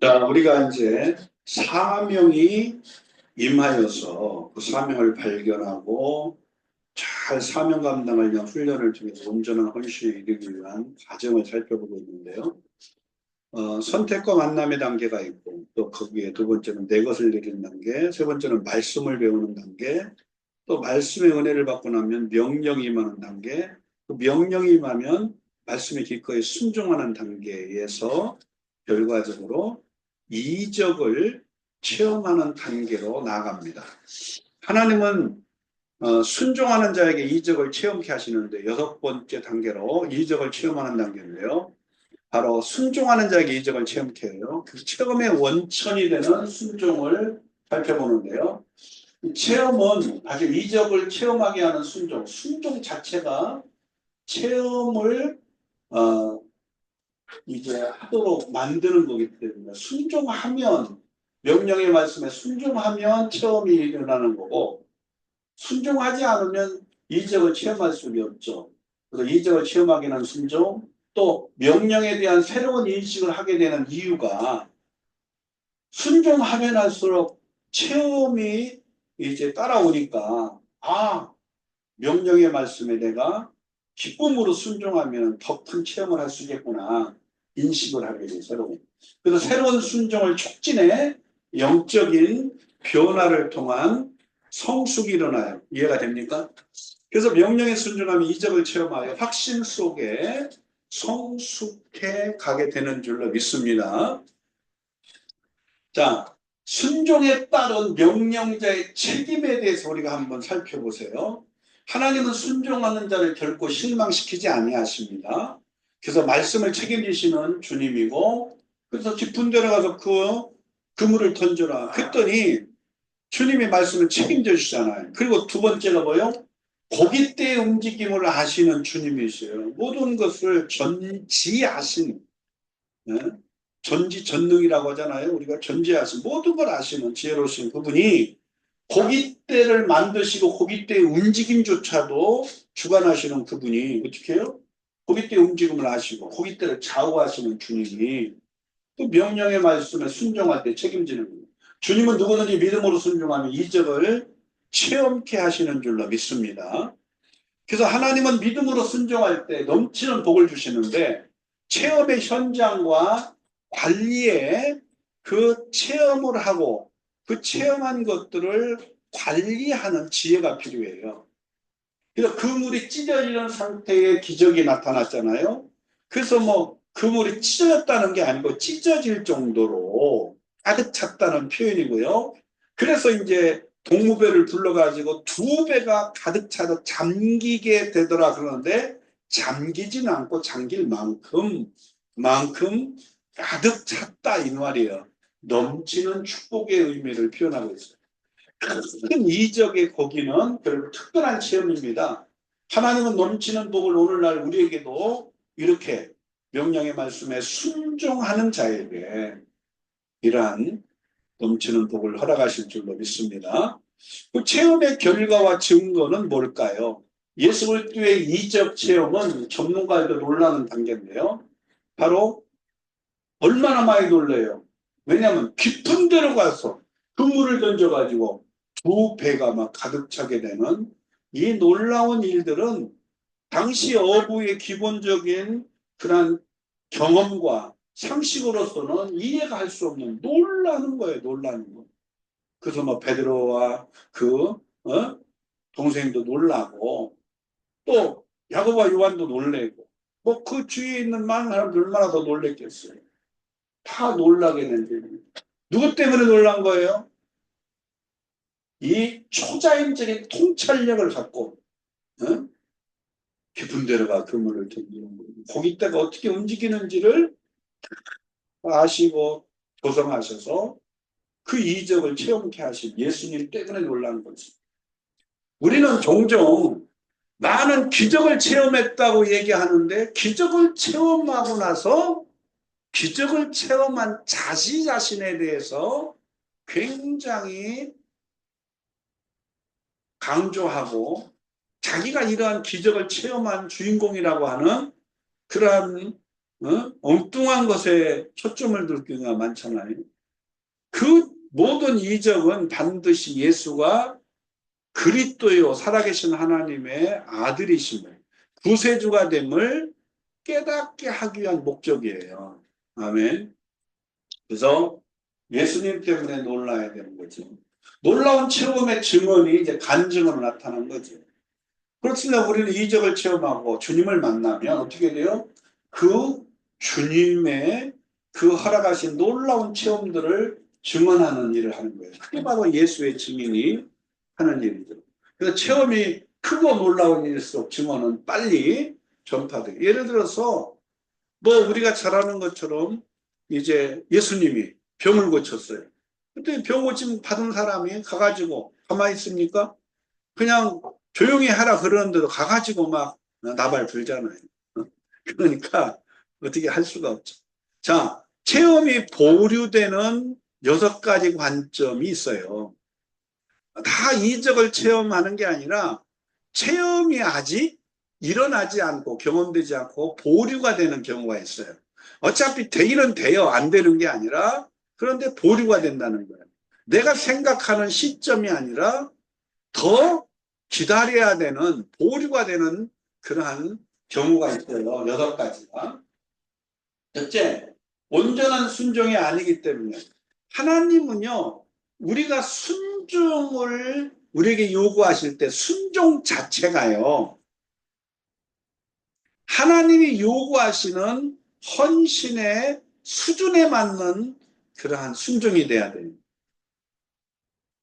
자, 우리가 이제 사명이 임하여서 그 사명을 발견하고 잘 사명 감당을 위한 훈련을 통해서 온전한 헌신에 이르기 위한 과정을 살펴보고 있는데요. 선택과 만남의 단계가 있고, 또 거기에 두 번째는 내 것을 내리는 단계, 세 번째는 말씀을 배우는 단계, 또 말씀의 은혜를 받고 나면 명령이 임하는 단계, 그 명령이 임하면 말씀에 기꺼이 순종하는 단계에서 결과적으로 이적을 체험하는 단계로 나아갑니다. 하나님은 순종하는 자에게 이적을 체험케 하시는데 여섯 번째 단계로 이적을 체험하는 단계인데요. 바로 순종하는 자에게 이적을 체험케 해요. 그 체험의 원천이 되는 순종을 살펴보는데요. 체험은 사실 이적을 체험하게 하는 순종 자체가 체험을 이제 하도록 만드는 거기 때문에 순종하면 명령의 말씀에 순종하면 체험이 일어나는 거고 순종하지 않으면 이적을 체험할 수가 없죠. 그래서 이적을 체험하게 하는 순종 또 명령에 대한 새로운 인식을 하게 되는 이유가 순종하면 할수록 체험이 이제 따라오니까 명령의 말씀에 내가 기쁨으로 순종하면 더 큰 체험을 할 수 있겠구나 인식을 하게 돼요. 그래서 새로운 순종을 촉진해 영적인 변화를 통한 성숙이 일어나요. 이해가 됩니까? 그래서 명령에 순종하면 이적을 체험하여 확신 속에 성숙해 가게 되는 줄로 믿습니다. 자, 순종에 따른 명령자의 책임에 대해서 우리가 한번 살펴보세요. 하나님은 순종하는 자를 결코 실망시키지 아니하십니다. 그래서 말씀을 책임지시는 주님이고, 그래서 깊은 데로 가서 그물을 던져라. 그랬더니 주님의 말씀을 책임져 주잖아요. 그리고 두 번째가 뭐요? 고깃대의 움직임을 아시는 주님이세요. 모든 것을 전지하신, 예? 전지전능이라고 하잖아요. 우리가 전지하신 모든 걸 아시는 지혜로우신 그분이 고깃대를 만드시고 고깃대의 움직임조차도 주관하시는 그분이 어떻게 해요? 고깃대의 움직임을 아시고 고깃대를 좌우하시는 주님이 또 명령의 말씀에 순종할 때 책임지는 거예요. 주님은 누구든지 믿음으로 순종하면 이적을 체험케 하시는 줄로 믿습니다. 그래서 하나님은 믿음으로 순종할 때 넘치는 복을 주시는데 체험의 현장과 관리에 그 체험을 하고 그 체험한 것들을 관리하는 지혜가 필요해요. 그래서 그물이 찢어지는 상태의 기적이 나타났잖아요. 그래서 뭐 그물이 찢어졌다는 게 아니고 찢어질 정도로 가득 찼다는 표현이고요. 그래서 이제 동무배를 불러가지고 두 배가 가득 차서 잠기게 되더라 그러는데 잠기지는 않고 잠길 만큼 가득 찼다 이 말이에요. 넘치는 축복의 의미를 표현하고 있어요. 큰 이적의 고기는 결국 특별한 체험입니다. 하나님은 넘치는 복을 오늘날 우리에게도 이렇게 명령의 말씀에 순종하는 자에게 이러한 넘치는 복을 허락하실 줄로 믿습니다. 그 체험의 결과와 증거는 뭘까요? 예수 그리스도의 이적 체험은 전문가들도 놀라는 단계인데요. 바로 얼마나 많이 놀래요. 왜냐하면 깊은 데로 가서 그물을 던져가지고 두 배가 막 가득 차게 되는 이 놀라운 일들은 당시 어부의 기본적인 그런 경험과 상식으로서는 이해가 할 수 없는 놀라는 거예요. 놀라는 거. 그래서 뭐 베드로와 동생도 놀라고 또 야고보와 요한도 놀래고 뭐 그 주위에 있는 많은 사람들 얼마나 더 놀랬겠어요. 다 놀라게 된 일입니다. 누구 때문에 놀란 거예요? 이 초자연적인 통찰력을 갖고 어? 깊은 데로가 그물을 던지는 거예요. 고깃대가 어떻게 움직이는지를 아시고 조성하셔서 그 이적을 체험케 하신 예수님 때문에 놀란 거죠. 우리는 종종 나는 기적을 체험했다고 얘기하는데 기적을 체험하고 나서 기적을 체험한 자신에 대해서 굉장히 강조하고 자기가 이러한 기적을 체험한 주인공이라고 하는 그러한 엉뚱한 것에 초점을 둘 경우가 많잖아요. 그 모든 이적은 반드시 예수가 그리스도요 살아계신 하나님의 아들이심을 구세주가 됨을 깨닫게 하기 위한 목적이에요. 아멘. 그래서 예수님 때문에 놀라야 되는 거죠. 놀라운 체험의 증언이 이제 간증으로 나타난 거죠. 그렇습니다. 우리는 이적을 체험하고 주님을 만나면 어떻게 돼요? 그 주님의 그 허락하신 놀라운 체험들을 증언하는 일을 하는 거예요. 그게 바로 예수의 증인이 하는 일이죠. 그래서 체험이 크고 놀라운 일일수록 증언은 빨리 전파돼요. 예를 들어서 뭐 우리가 잘 아는 것처럼 이제 예수님이 병을 고쳤어요. 그때 병 고침 받은 사람이 가가지고 가만히 있습니까? 그냥 조용히 하라 그러는데도 가가지고 막 나발 불잖아요. 그러니까 어떻게 할 수가 없죠. 자, 체험이 보류되는 6가지 관점이 있어요. 다 이적을 체험하는 게 아니라 체험이 아직 일어나지 않고 경험되지 않고 보류가 되는 경우가 있어요. 어차피 되기는 돼요. 안 되는 게 아니라 그런데 보류가 된다는 거예요. 내가 생각하는 시점이 아니라 더 기다려야 되는 보류가 되는 그러한 경우가 있어요. 6가지가. 첫째, 온전한 순종이 아니기 때문에 하나님은요 우리가 순종을 우리에게 요구하실 때 순종 자체가요 하나님이 요구하시는 헌신의 수준에 맞는 그러한 순종이 돼야 돼요.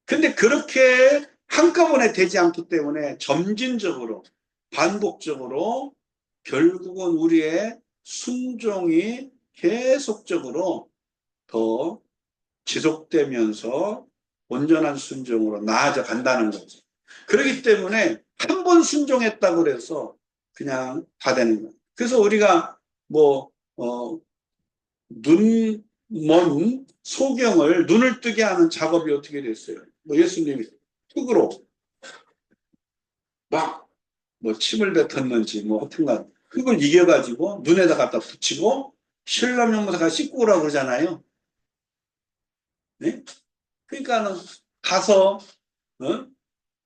근데 그렇게 한꺼번에 되지 않기 때문에 점진적으로 반복적으로 결국은 우리의 순종이 계속적으로 더 지속되면서 온전한 순종으로 나아져 간다는 거죠. 그렇기 때문에 한 번 순종했다고 그래서 그냥 다 되는 거예요. 그래서 우리가 뭐 눈 먼 소경을 눈을 뜨게 하는 작업이 어떻게 됐어요? 뭐 예수님이 흙으로 막 뭐 침을 뱉었는지 뭐 하여튼간 흙을 이겨가지고 눈에다 갖다 붙이고 신라면모사가 씻고 오라고 그러잖아요. 네? 그러니까는 가서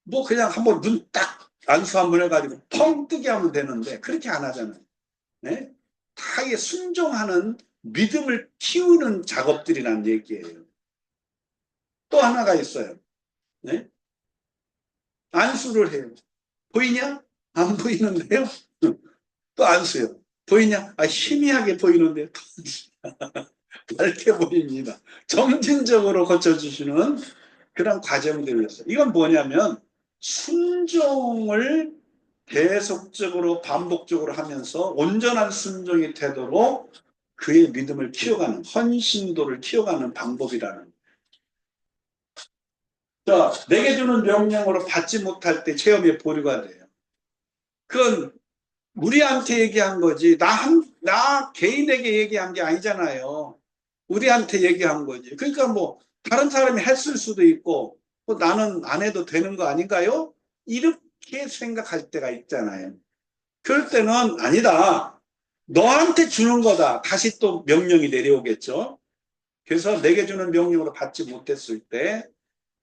뭐 그냥 한번 눈 딱 안수 한번 해가지고 펑 뜨게 하면 되는데 그렇게 안 하잖아요. 네? 다 이게 순종하는 믿음을 키우는 작업들이란 얘기예요. 또 하나가 있어요. 네? 안수를 해요. 보이냐? 안 보이는데요? 또 안수요. 보이냐? 희미하게 보이는데요. 밝게 보입니다. 점진적으로 고쳐주시는 그런 과정들이었어요. 이건 뭐냐면 순종을 계속적으로 반복적으로 하면서 온전한 순종이 되도록 그의 믿음을 키워가는 헌신도를 키워가는 방법이라는. 자, 내게 주는 명령으로 받지 못할 때 체험의 보류가 돼요. 그건 우리한테 얘기한 거지 나 개인에게 얘기한 게 아니잖아요. 우리한테 얘기한 거지. 그러니까 뭐 다른 사람이 했을 수도 있고 나는 안 해도 되는 거 아닌가요? 이렇게 생각할 때가 있잖아요. 그럴 때는 아니다. 너한테 주는 거다. 다시 또 명령이 내려오겠죠. 그래서 내게 주는 명령으로 받지 못했을 때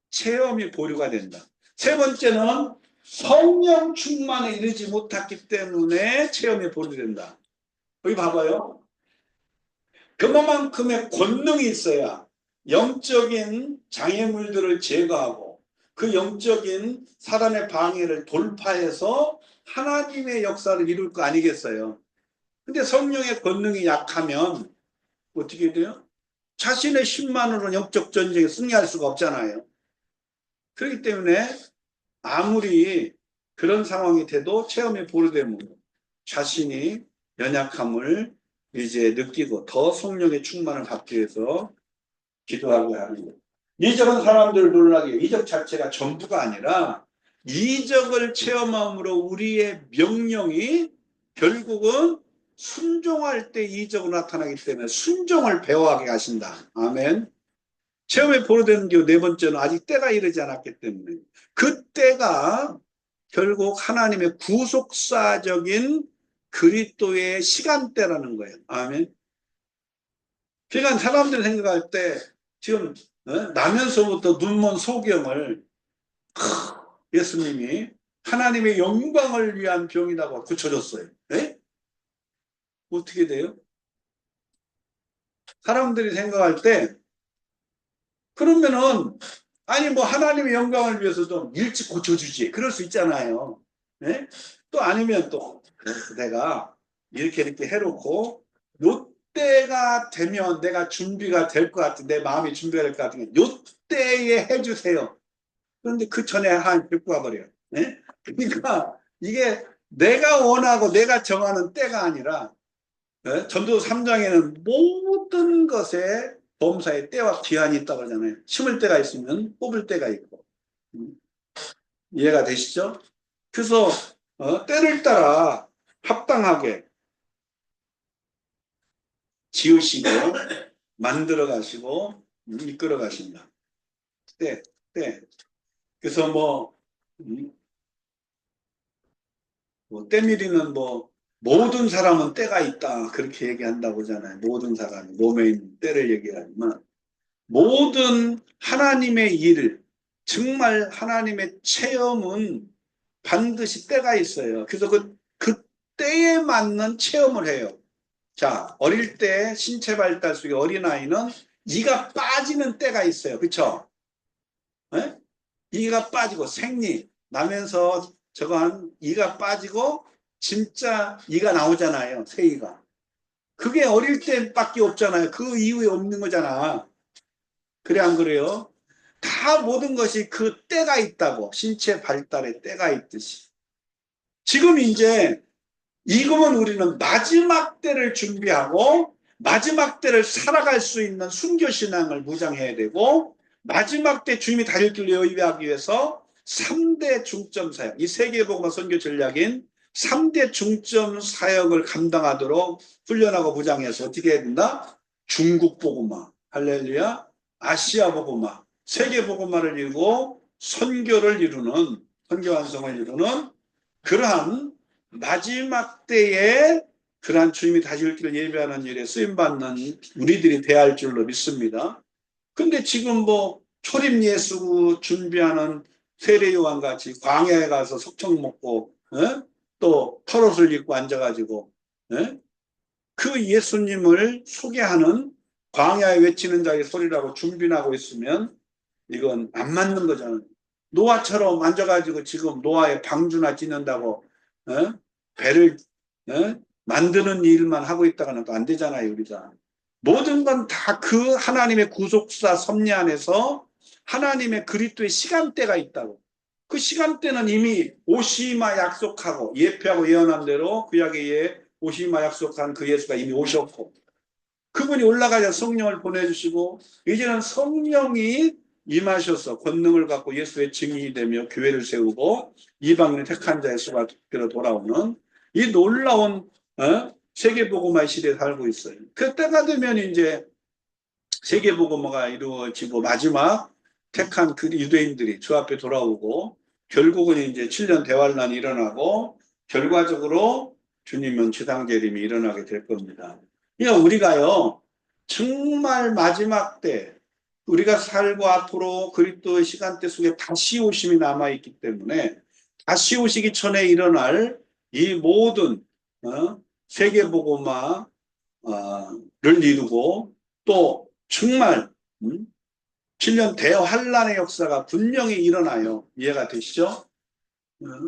체험이 보류가 된다. 세 번째는 성령 충만에 이르지 못했기 때문에 체험이 보류된다. 여기 봐봐요. 그만큼의 권능이 있어야 영적인 장애물들을 제거하고 그 영적인 사단의 방해를 돌파해서 하나님의 역사를 이룰 거 아니겠어요. 근데 성령의 권능이 약하면 어떻게 돼요? 자신의 힘만으로는 영적 전쟁에 승리할 수가 없잖아요. 그렇기 때문에 아무리 그런 상황이 돼도 체험에 보류되면 자신이 연약함을 이제 느끼고 더 성령의 충만을 받기 위해서 기도하고 하는 거예요. 이적은 사람들을 놀라게 이적 자체가 전부가 아니라 이적을 체험함으로 우리의 명령이 결국은 순종할 때 이적으로 나타나기 때문에 순종을 배워하게 하신다. 아멘. 체험에 보류되는 게 네 번째는 아직 때가 이르지 않았기 때문에 그 때가 결국 하나님의 구속사적인 그리스도의 시간대라는 거예요. 아멘. 그러니까 사람들이 생각할 때 지금 나면서부터 눈먼 소경을 예수님이 하나님의 영광을 위한 병이라고 고쳐줬어요. 네? 어떻게 돼요? 사람들이 생각할 때 그러면은 아니 뭐 하나님의 영광을 위해서 좀 일찍 고쳐주지 그럴 수 있잖아요. 네? 또 아니면 또 내가 이렇게 해놓고 요때가 되면 내가 준비가 될 것 같은 내 마음이 준비가 될 것 같은 요때에 해주세요. 그런데 그 전에 한 데리고 가버려요. 네? 그러니까 이게 내가 원하고 내가 정하는 때가 아니라 전도 3장에는 모든 것에 범사의 때와 기한이 있다고 하잖아요. 심을 때가 있으면 뽑을 때가 있고. 이해가 되시죠? 그래서 때를 따라 합당하게 지으시고 만들어 가시고 이끌어 가신다. 때, 때. 그래서 때밀이는 모든 사람은 때가 있다. 그렇게 얘기한다고 하잖아요. 모든 사람이 몸에 있는 때를 얘기하지만 모든 하나님의 일, 정말 하나님의 체험은 반드시 때가 있어요. 그래서 그 때에 맞는 체험을 해요. 자, 어릴 때 신체 발달 속에 어린아이는 이가 빠지는 때가 있어요. 그렇죠? 이가 빠지고 생리 나면서 저거 한 이가 빠지고 진짜 이가 나오잖아요. 새이가. 그게 어릴 때밖에 없잖아요. 그 이후에 없는 거잖아. 그래 안 그래요? 다 모든 것이 그 때가 있다고. 신체 발달의 때가 있듯이. 지금 이제 이거면 우리는 마지막 때를 준비하고 마지막 때를 살아갈 수 있는 순교신앙을 무장해야 되고 마지막 때 주님이 다릴 길을 예비하기 위해서 3대 중점 사역, 이 세계복음화 선교 전략인 3대 중점 사역을 감당하도록 훈련하고 무장해서 어떻게 해야 된다? 중국 복음화, 할렐루야, 아시아 복음화, 세계 복음화를 이루고 선교를 이루는, 선교 완성을 이루는 그러한 마지막 때에 그러한 주님이 다시 올 길을 예비하는 일에 쓰임받는 우리들이 돼야 할 줄로 믿습니다. 근데 지금 초림 예수 준비하는 세례요한 같이 광야에 가서 석청 먹고 또 털옷을 입고 앉아가지고 그 예수님을 소개하는 광야에 외치는 자의 소리라고 준비하고 있으면 이건 안 맞는 거잖아요. 노아처럼 앉아가지고 지금 노아의 방주나 짓는다고 배를 만드는 일만 하고 있다가는 또 안 되잖아요. 우리가 모든 건 다 그 하나님의 구속사 섭리 안에서 하나님의 그리스도의 시간대가 있다고. 그 시간대는 이미 오시마 약속하고 예표하고 예언한 대로 구약에 오시마 약속한 그 예수가 이미 오셨고 그분이 올라가서 성령을 보내주시고 이제는 성령이 임하셔서 권능을 갖고 예수의 증인이 되며 교회를 세우고 이방인의 택한 자의 수가 되로 돌아오는 이 놀라운 세계복음화의 시대에 살고 있어요. 그때가 되면 이제 세계복음화가 이루어지고 마지막 택한 그 유대인들이 주 앞에 돌아오고 결국은 이제 7년 대환란이 일어나고 결과적으로 주님은 지상재림이 일어나게 될 겁니다. 그러니까 우리가요 정말 마지막 때 우리가 살고 앞으로 그리스도의 시간대 속에 다시 오심이 남아있기 때문에 다시 오시기 전에 일어날 이 모든 세계복음화를 이루고 또 정말 7년 대환란의 역사가 분명히 일어나요. 이해가 되시죠?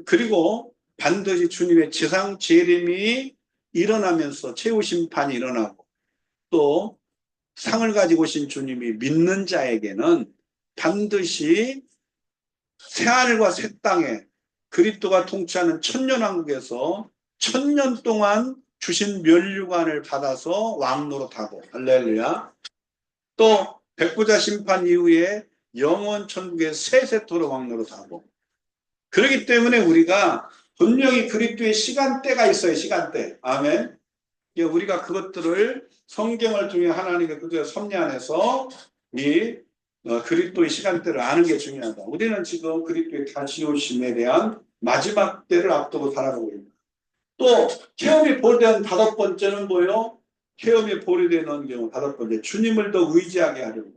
그리고 반드시 주님의 지상 재림이 일어나면서 최후 심판이 일어나고 또 상을 가지고 오신 주님이 믿는 자에게는 반드시 새하늘과 새 땅에 그리스도가 통치하는 천년왕국에서 1000년 동안 주신 면류관을 받아서 왕노릇하고 할렐루야. 또 백부자 심판 이후에 영원 천국의 새 세토로 왕노릇하고 그렇기 때문에 우리가 분명히 그리스도의 시간대가 있어요. 시간대. 아멘. 우리가 그것들을 성경을 통해 하나님의 그들의 섭리 안에서 이 그리스도의 시간대를 아는 게 중요하다. 우리는 지금 그리스도의 다시 오심에 대한 마지막 때를 앞두고 살아가고 있다. 또 체험이 보류된 다섯 번째는 뭐예요? 체험이 보류되는 경우 다섯 번째, 주님을 더 의지하게 하려고.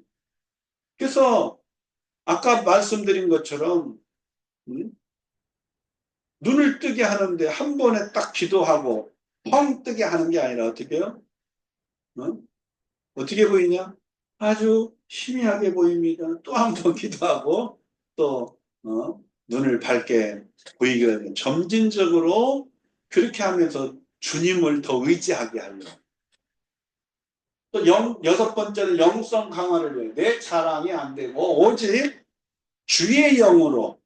그래서 아까 말씀드린 것처럼 눈을 뜨게 하는데 한 번에 딱 기도하고 펑 뜨게 하는 게 아니라 어떻게 해요? 어? 어떻게 보이냐? 아주 희미하게 보입니다. 또 한 번 기도하고 또 눈을 밝게 보이게 되는 점진적으로 그렇게 하면서 주님을 더 의지하게 하려고. 또 여섯 번째는 영성 강화를 위해 내 자랑이 안 되고 오직 주의 영으로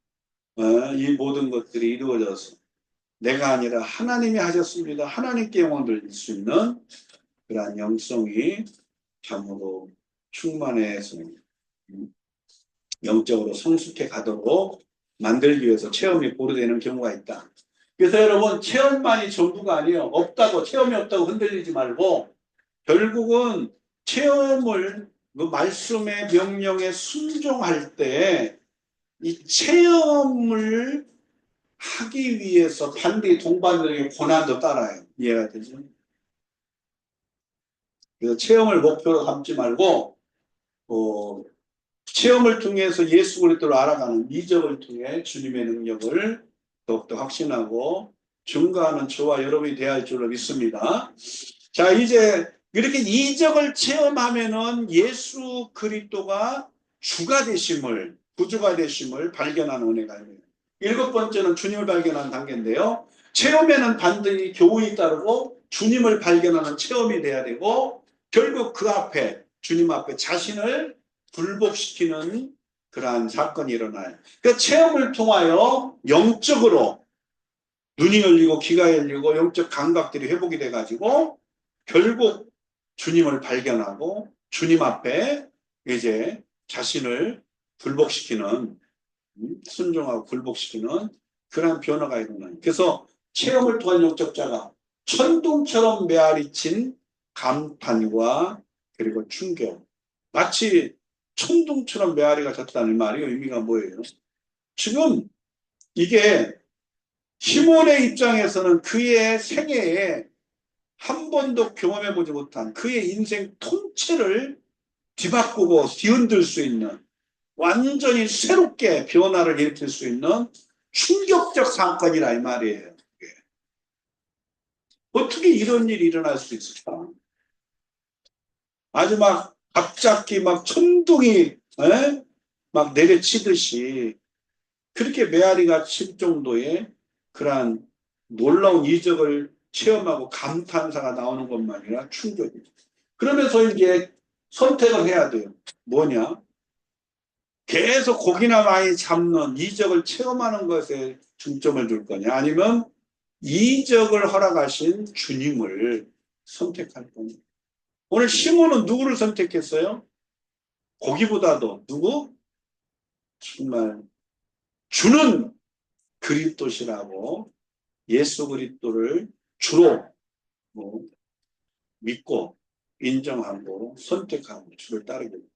이 모든 것들이 이루어져서 내가 아니라 하나님이 하셨습니다. 하나님께 영광 돌릴 수 있는 그러한 영성이 참으로 충만해서 영적으로 성숙해 가도록 만들기 위해서 체험이 보류되는 경우가 있다. 그래서 여러분 체험만이 전부가 아니에요. 없다고 체험이 없다고 흔들리지 말고 결국은 체험을 그 말씀의 명령에 순종할 때 이 체험을 하기 위해서 반드시 동반되는 고난도 따라요. 이해가 되죠? 그래서 체험을 목표로 삼지 말고 체험을 통해서 예수 그리스도를 알아가는 이적을 통해 주님의 능력을 더욱더 확신하고 증거하는 저와 여러분이 되어야 할 줄로 믿습니다. 자, 이제 이렇게 이적을 체험하면은 예수 그리스도가 주가 되심을, 구주가 되심을 발견하는 은혜가 있네요. 일곱 번째는 주님을 발견하는 단계인데요. 체험에는 반드시 교훈이 따르고 주님을 발견하는 체험이 돼야 되고 결국 그 앞에 주님 앞에 자신을 굴복시키는 그러한 사건이 일어나요. 그 체험을 통하여 영적으로 눈이 열리고 귀가 열리고 영적 감각들이 회복이 돼가지고 결국 주님을 발견하고 주님 앞에 이제 자신을 굴복시키는 순종하고 굴복시키는 그러한 변화가 일어나요. 그래서 체험을 통한 영적자가 천둥처럼 메아리친 감탄과 그리고 충격, 마치 천둥처럼 메아리가 쳤다는 말이 의미가 뭐예요? 지금 이게 시몬의 입장에서는 그의 생애에 한 번도 경험해보지 못한 그의 인생 통째를 뒤바꾸고 뒤흔들 수 있는 완전히 새롭게 변화를 일으킬 수 있는 충격적 사건이라 이 말이에요. 어떻게 이런 일이 일어날 수 있을까? 아주 막 갑자기 막 천둥이 막 내려치듯이 그렇게 메아리가 칠 정도의 그러한 놀라운 이적을 체험하고 감탄사가 나오는 것만 아니라 충격이죠. 그러면서 이제 선택을 해야 돼요. 뭐냐? 계속 고기나 많이 잡는 이적을 체험하는 것에 중점을 둘 거냐? 아니면 이적을 허락하신 주님을 선택할 거냐? 오늘 시몬은 누구를 선택했어요? 고기보다도 누구? 정말 주는 그리스도시라고 예수 그리스도를 주로 믿고 인정하고 선택하고 주를 따르게 됩니다.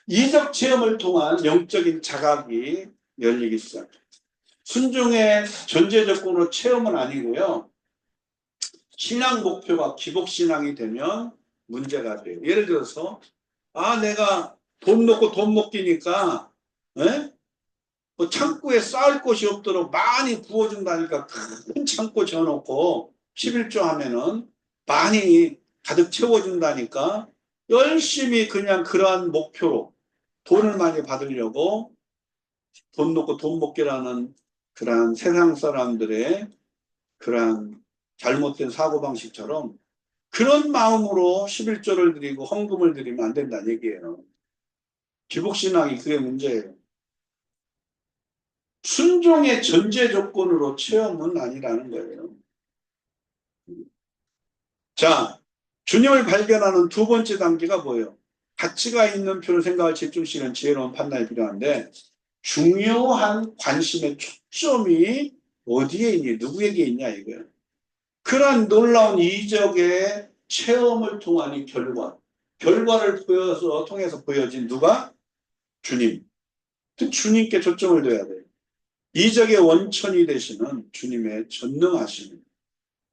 이적 체험을 통한 영적인 자각이 열리기 시작합니다. 순종의 전제 조건으로 체험은 아니고요. 신앙 목표가 기복신앙이 되면 문제가 돼요. 예를 들어서 내가 돈 놓고 돈 못 끼니까 뭐 창고에 쌓을 곳이 없도록 많이 부어준다니까 큰 창고 지어놓고 11조 하면은 많이 가득 채워준다니까 열심히 그냥 그러한 목표로 돈을 많이 받으려고 돈 놓고 돈 먹기라는 그러한 세상 사람들의 그러한 잘못된 사고방식처럼 그런 마음으로 11조를 드리고 헌금을 드리면 안 된다는 얘기예요. 기복신앙이 그게 문제예요. 순종의 전제 조건으로 체험은 아니라는 거예요. 자, 주님을 발견하는 두 번째 단계가 뭐예요? 가치가 있는 표를 생각을 집중시키는 지혜로운 판단이 필요한데 중요한 관심의 초점이 어디에 있니? 누구에게 있냐 이거예요. 그러한 놀라운 이적의 체험을 통한 이 결과를 통해서 보여진 누가? 주님. 주님께 초점을 둬야 돼요. 이적의 원천이 되시는 주님의 전능하심,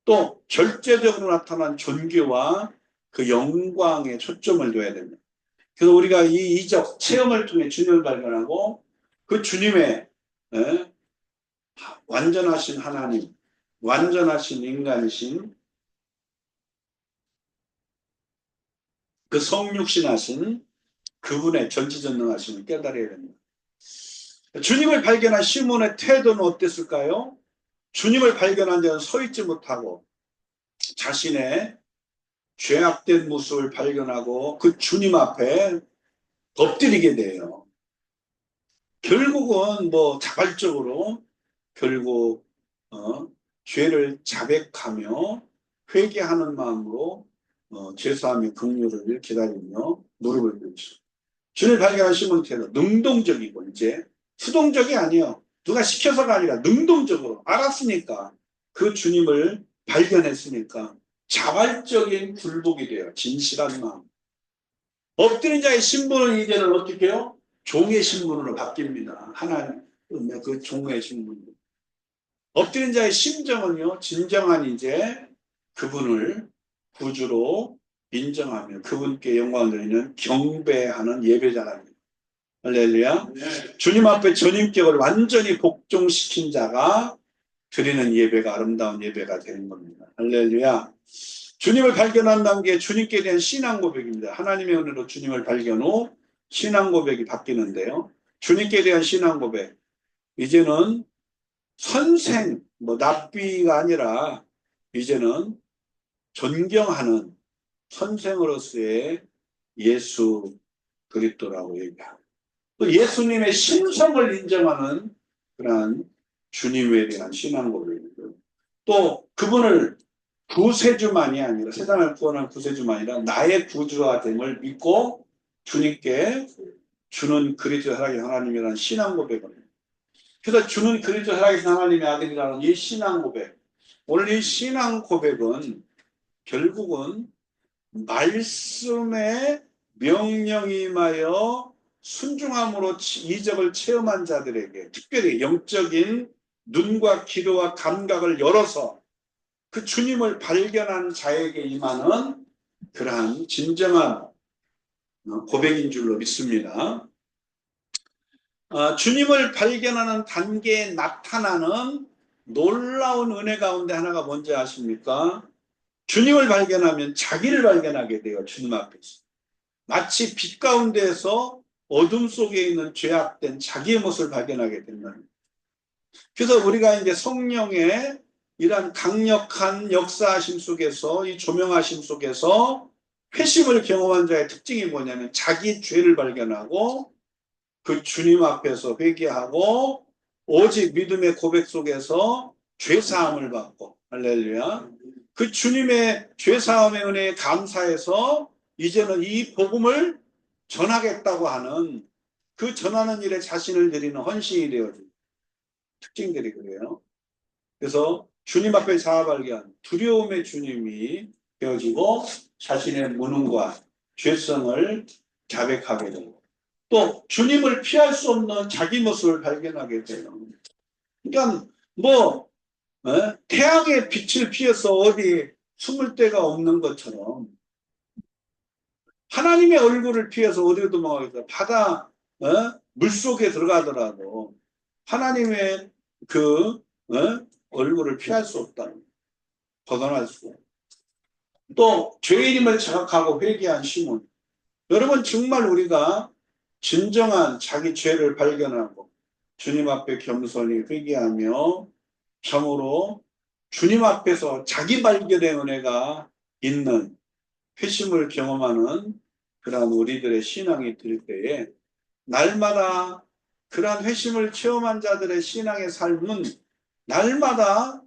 또 절제적으로 나타난 존귀와 그 영광에 초점을 둬야 됩니다. 그래서 우리가 이 이적 체험을 통해 주님을 발견하고 그 주님의 예, 완전하신 하나님, 완전하신 인간이신 그 성육신하신 그분의 전지전능하심을 깨달아야 됩니다. 주님을 발견한 시몬의 태도는 어땠을까요? 주님을 발견한 자는 서 있지 못하고 자신의 죄악된 모습을 발견하고 그 주님 앞에 엎드리게 돼요. 결국은 뭐 자발적으로 결국 죄를 자백하며 회개하는 마음으로 죄사함의 긍휼을 기다리며 무릎을 꿇죠. 주를 발견한 시몬 테러 능동적이고 이제 수동적이 아니에요. 누가 시켜서가 아니라 능동적으로 알았으니까 그 주님을 발견했으니까 자발적인 굴복이 돼요. 진실한 마음. 엎드린 자의 신분은 이제는 어떻게 해요? 종의 신분으로 바뀝니다. 하나님의 그 종의 신분. 엎드린 자의 심정은요, 진정한 이제 그분을 구주로 인정하며 그분께 영광을 드리는 경배하는 예배자가 할렐루야. 네. 주님 앞에 전인격을 완전히 복종시킨 자가 드리는 예배가 아름다운 예배가 되는 겁니다. 할렐루야. 주님을 발견한 단계 주님께 대한 신앙 고백입니다. 하나님의 은혜로 주님을 발견 후 신앙 고백이 바뀌는데요. 주님께 대한 신앙 고백. 이제는 선생, 납비가 아니라 이제는 존경하는 선생으로서의 예수 그리스도라고 얘기합니다. 또 예수님의 신성을 인정하는 그러한 주님에 대한 신앙 고백이고 또 그분을 구세주만이 아니라 세상을 구원한 구세주만이 아니라 나의 구주가 됨을 믿고 주님께 주는 그리스도 살아계신 하나님이라는 신앙 고백을 해요. 그래서 주는 그리스도 살아계신 하나님의 아들이라는 이 신앙 고백. 오늘 이 신앙 고백은 결국은 말씀의 명령이 임하여 순종함으로 이적을 체험한 자들에게 특별히 영적인 눈과 귀와 감각을 열어서 그 주님을 발견한 자에게 임하는 그러한 진정한 고백인 줄로 믿습니다. 주님을 발견하는 단계에 나타나는 놀라운 은혜 가운데 하나가 뭔지 아십니까? 주님을 발견하면 자기를 발견하게 돼요. 주님 앞에서. 마치 빛 가운데에서 어둠 속에 있는 죄악된 자기의 모습을 발견하게 된다는. 그래서 우리가 이제 성령의 이러한 강력한 역사하심 속에서 이 조명하심 속에서 회심을 경험한 자의 특징이 뭐냐면 자기 죄를 발견하고 그 주님 앞에서 회개하고 오직 믿음의 고백 속에서 죄사함을 받고 할렐루야. 그 주님의 죄사함의 은혜에 감사해서 이제는 이 복음을 전하겠다고 하는 그 전하는 일에 자신을 드리는 헌신이 되어진 특징들이 그래요. 그래서 주님 앞에 자아발견, 두려움의 주님이 되어지고 자신의 무능과 죄성을 자백하게 되고 또 주님을 피할 수 없는 자기 모습을 발견하게 돼요. 그러니까 태양의 빛을 피해서 어디 숨을 데가 없는 것처럼 하나님의 얼굴을 피해서 어디로 도망가겠다. 바다 물속에 들어가더라도 하나님의 그 얼굴을 피할 수 없다. 벗어날 수. 또 죄인임을 자각하고 회개한 시몬. 여러분 정말 우리가 진정한 자기 죄를 발견하고 주님 앞에 겸손히 회개하며 참으로 주님 앞에서 자기 발견의 은혜가 있는 회심을 경험하는 그러한 우리들의 신앙이 될 때에 날마다 그러한 회심을 체험한 자들의 신앙의 삶은 날마다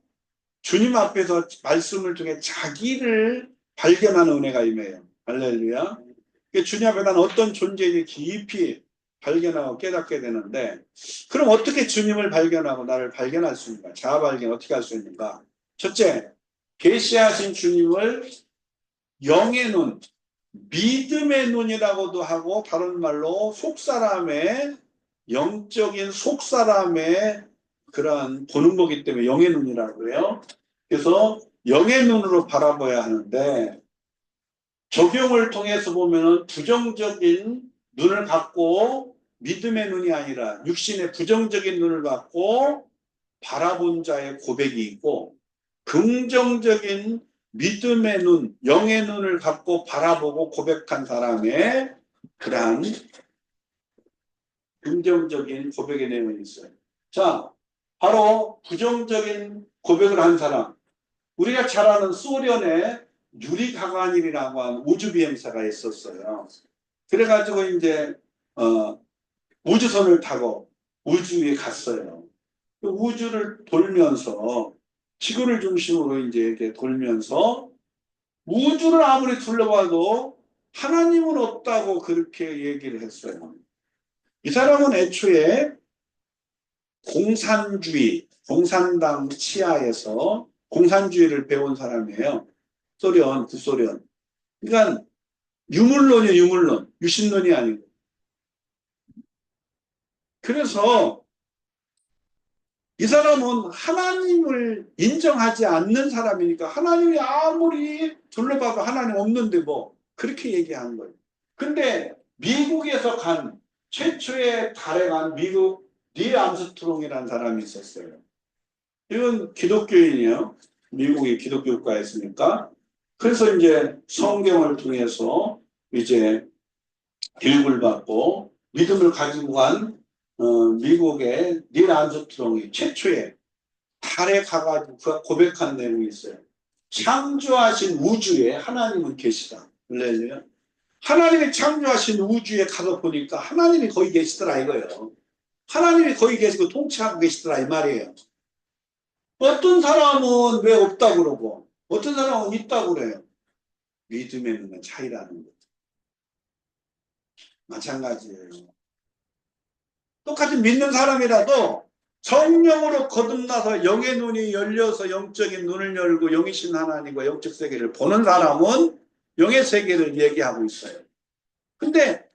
주님 앞에서 말씀을 통해 자기를 발견하는 은혜가 임해요. 할렐루야. 주님 앞에 난 어떤 존재인지 깊이 발견하고 깨닫게 되는데 그럼 어떻게 주님을 발견하고 나를 발견할 수 있는가? 자아 발견 어떻게 할 수 있는가? 첫째, 계시하신 주님을 영의 눈, 믿음의 눈이라고도 하고 다른 말로 속사람의 영적인 속사람의 그러한 보는 거기 때문에 영의 눈이라고 해요. 그래서 영의 눈으로 바라봐야 하는데 적용을 통해서 보면은 부정적인 눈을 갖고 믿음의 눈이 아니라 육신의 부정적인 눈을 갖고 바라본 자의 고백이 있고 긍정적인 믿음의 눈, 영의 눈을 갖고 바라보고 고백한 사람의 그러한 긍정적인 고백의 내용이 있어요. 자, 바로 부정적인 고백을 한 사람. 우리가 잘 아는 소련의 유리 가가닌이라고 하는 우주비행사가 있었어요. 그래가지고 이제 우주선을 타고 우주에 갔어요. 우주를 돌면서 지구를 중심으로 이제 이렇게 돌면서 우주를 아무리 둘러봐도 하나님은 없다고 그렇게 얘기를 했어요. 이 사람은 애초에 공산주의, 공산당 치하에서 공산주의를 배운 사람이에요. 소련, 구소련. 그러니까 유물론이에요, 유물론. 유신론이 아니고. 그래서 이 사람은 하나님을 인정하지 않는 사람이니까 하나님이 아무리 둘러봐도 하나님 없는데 뭐 그렇게 얘기하는 거예요. 근데 미국에서 간 최초의 달에 간 미국 닐 암스트롱이라는 사람이 있었어요. 이건 기독교인이에요. 미국이 기독교 국가였으니까. 그래서 이제 성경을 통해서 이제 교육을 받고 믿음을 가지고 간 미국의 닐 암스트롱이 최초의 달에 가가지고 그가 고백한 내용이 있어요. 창조하신 우주에 하나님은 계시다. 할렐루야. 하나님이 창조하신 우주에 가서 보니까 하나님이 거기 계시더라 이거예요. 하나님이 거기 계시고 통치하고 계시더라 이 말이에요. 어떤 사람은 왜 없다고 그러고 어떤 사람은 있다고 그래요. 믿음에 있는 차이라는 거죠. 마찬가지예요. 똑같이 믿는 사람이라도 성령으로 거듭나서 영의 눈이 열려서 영적인 눈을 열고 영이신 하나님과 영적 세계를 보는 사람은 영의 세계를 얘기하고 있어요. 근데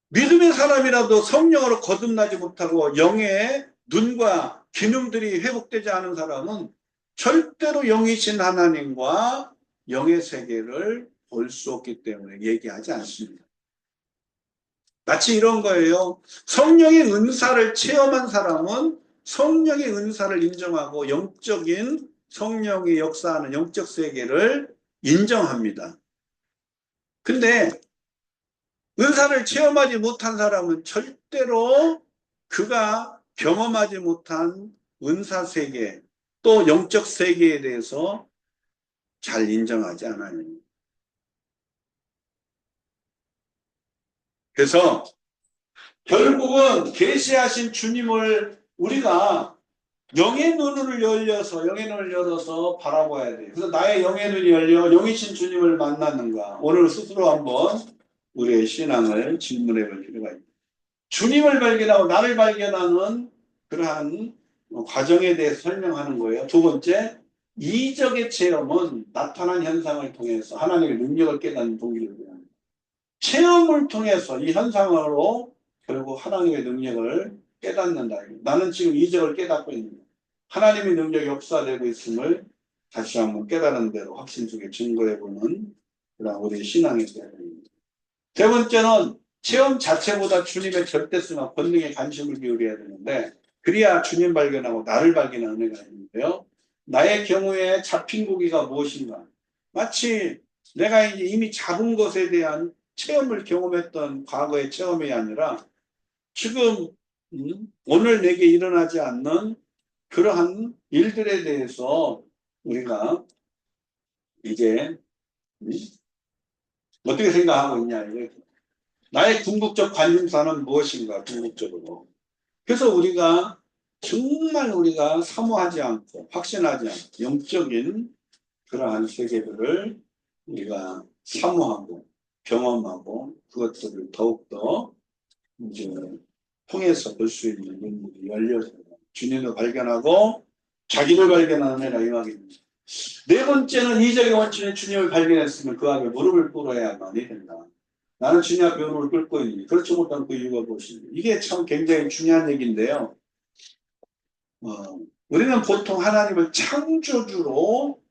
믿음의 사람이라도 성령으로 거듭나지 못하고 영의 눈과 기능들이 회복되지 않은 사람은 절대로 영이신 하나님과 영의 세계를 볼 수 없기 때문에 얘기하지 않습니다. 마치 이런 거예요. 성령의 은사를 체험한 사람은 성령의 은사를 인정하고 영적인 성령의 역사하는 영적 세계를 인정합니다. 근데 은사를 체험하지 못한 사람은 절대로 그가 경험하지 못한 은사 세계 또 영적 세계에 대해서 잘 인정하지 않아요. 그래서 결국은 계시하신 주님을 우리가 영의 눈을 열려서 영의 눈을 열어서 바라봐야 돼요. 그래서 나의 영의 눈이 열려 영이신 주님을 만났는가? 오늘 스스로 한번 우리의 신앙을 질문해 볼 필요가 있습니다. 주님을 발견하고 나를 발견하는 그러한 과정에 대해서 설명하는 거예요. 두 번째, 이적의 체험은 나타난 현상을 통해서 하나님의 능력을 깨닫는 동기를 합니다. 체험을 통해서 이 현상으로 결국 하나님의 능력을 깨닫는다. 나는 지금 이적을 깨닫고 있는 거예요. 하나님의 능력이 역사되고 있음을 다시 한번 깨달은 대로 확신 속에 증거해보는 그런 우리의 신앙의 대화입니다. 세 번째는 체험 자체보다 주님의 절대성과 권능에 관심을 기울여야 되는데 그래야 주님 발견하고 나를 발견하는 은혜가 있는데요. 나의 경우에 잡힌 고기가 무엇인가? 마치 내가 이제 이미 잡은 것에 대한 체험을 경험했던 과거의 체험이 아니라 지금 오늘 내게 일어나지 않는 그러한 일들에 대해서 우리가 이제 어떻게 생각하고 있냐 이거예요. 나의 궁극적 관심사는 무엇인가 궁극적으로. 그래서 우리가 정말 우리가 사모하지 않고 확신하지 않고 영적인 그러한 세계들을 우리가 사모하고 경험하고 그것들을 더욱더 이제 통해서 볼 수 있는 눈물이 열려서 주님을 발견하고 자기를 발견하는 애가 임하겠습니다. 네 번째는 이적의 원천에 주님을 발견했으면 그 앞에 무릎을 꿇어야만이 된다. 나는 주님 앞에 무릎을 꿇고 있니? 그렇지 못한 그 이유가 무엇인가? 이게 참 굉장히 중요한 얘기인데요. 우리는 보통 하나님을 창조주로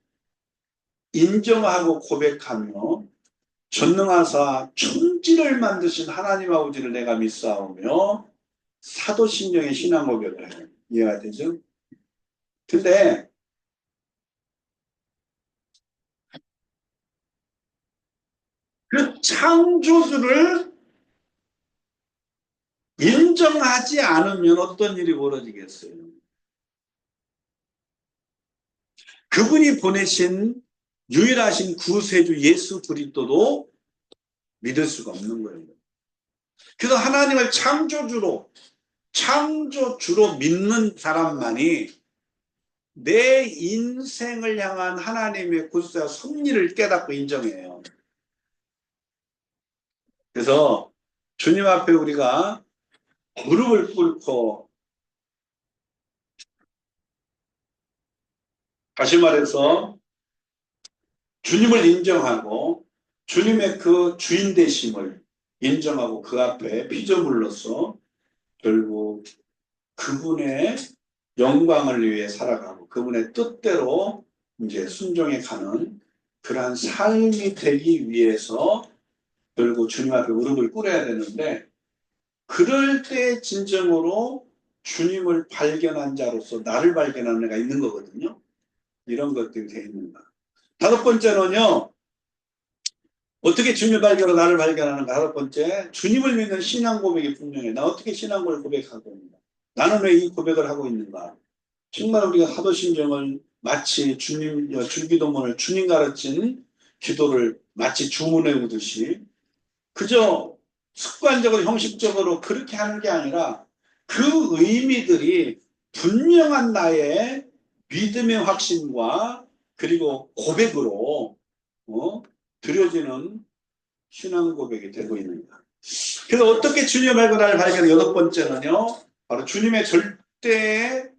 인정하고 고백하며 전능하사 천지를 만드신 하나님 아버지를 내가 믿사오며 사도신경의 신앙 고백을 해요. 이해가 되죠? 근데 그 창조주를 인정하지 않으면 어떤 일이 벌어지겠어요? 그분이 보내신 유일하신 구세주 예수 그리스도도 믿을 수가 없는 거예요. 그래서 하나님을 창조주로 믿는 사람만이 내 인생을 향한 하나님의 구속과 섭리를 깨닫고 인정해요. 그래서 주님 앞에 우리가 무릎을 꿇고, 다시 말해서 주님을 인정하고 주님의 그 주인 되심을 인정하고 그 앞에 피조물로서 결국 그분의 영광을 위해 살아가고 그분의 뜻대로 이제 순종해 가는 그러한 삶이 되기 위해서 결국 주님 앞에 무릎을 꿇어야 되는데, 그럴 때 진정으로 주님을 발견한 자로서 나를 발견하는 애가 있는 거거든요. 이런 것들이 되어 있는가. 다섯 번째는요, 어떻게 주님을 발견하고 나를 발견하는가. 다섯 번째, 주님을 믿는 신앙 고백이 분명해. 나 어떻게 신앙을 고백하고 있는가. 나는 왜 이 고백을 하고 있는가. 정말 우리가 사도신경을 마치 줄기도문을 주님 가르친 기도를 마치 주문해 오듯이 그저 습관적으로 형식적으로 그렇게 하는 게 아니라 그 의미들이 분명한 나의 믿음의 확신과 그리고 고백으로 드려지는 신앙 고백이 되고 있는가. 그래서 어떻게 주님의 발견을 발견해? 여덟 번째는요, 바로 주님의 절대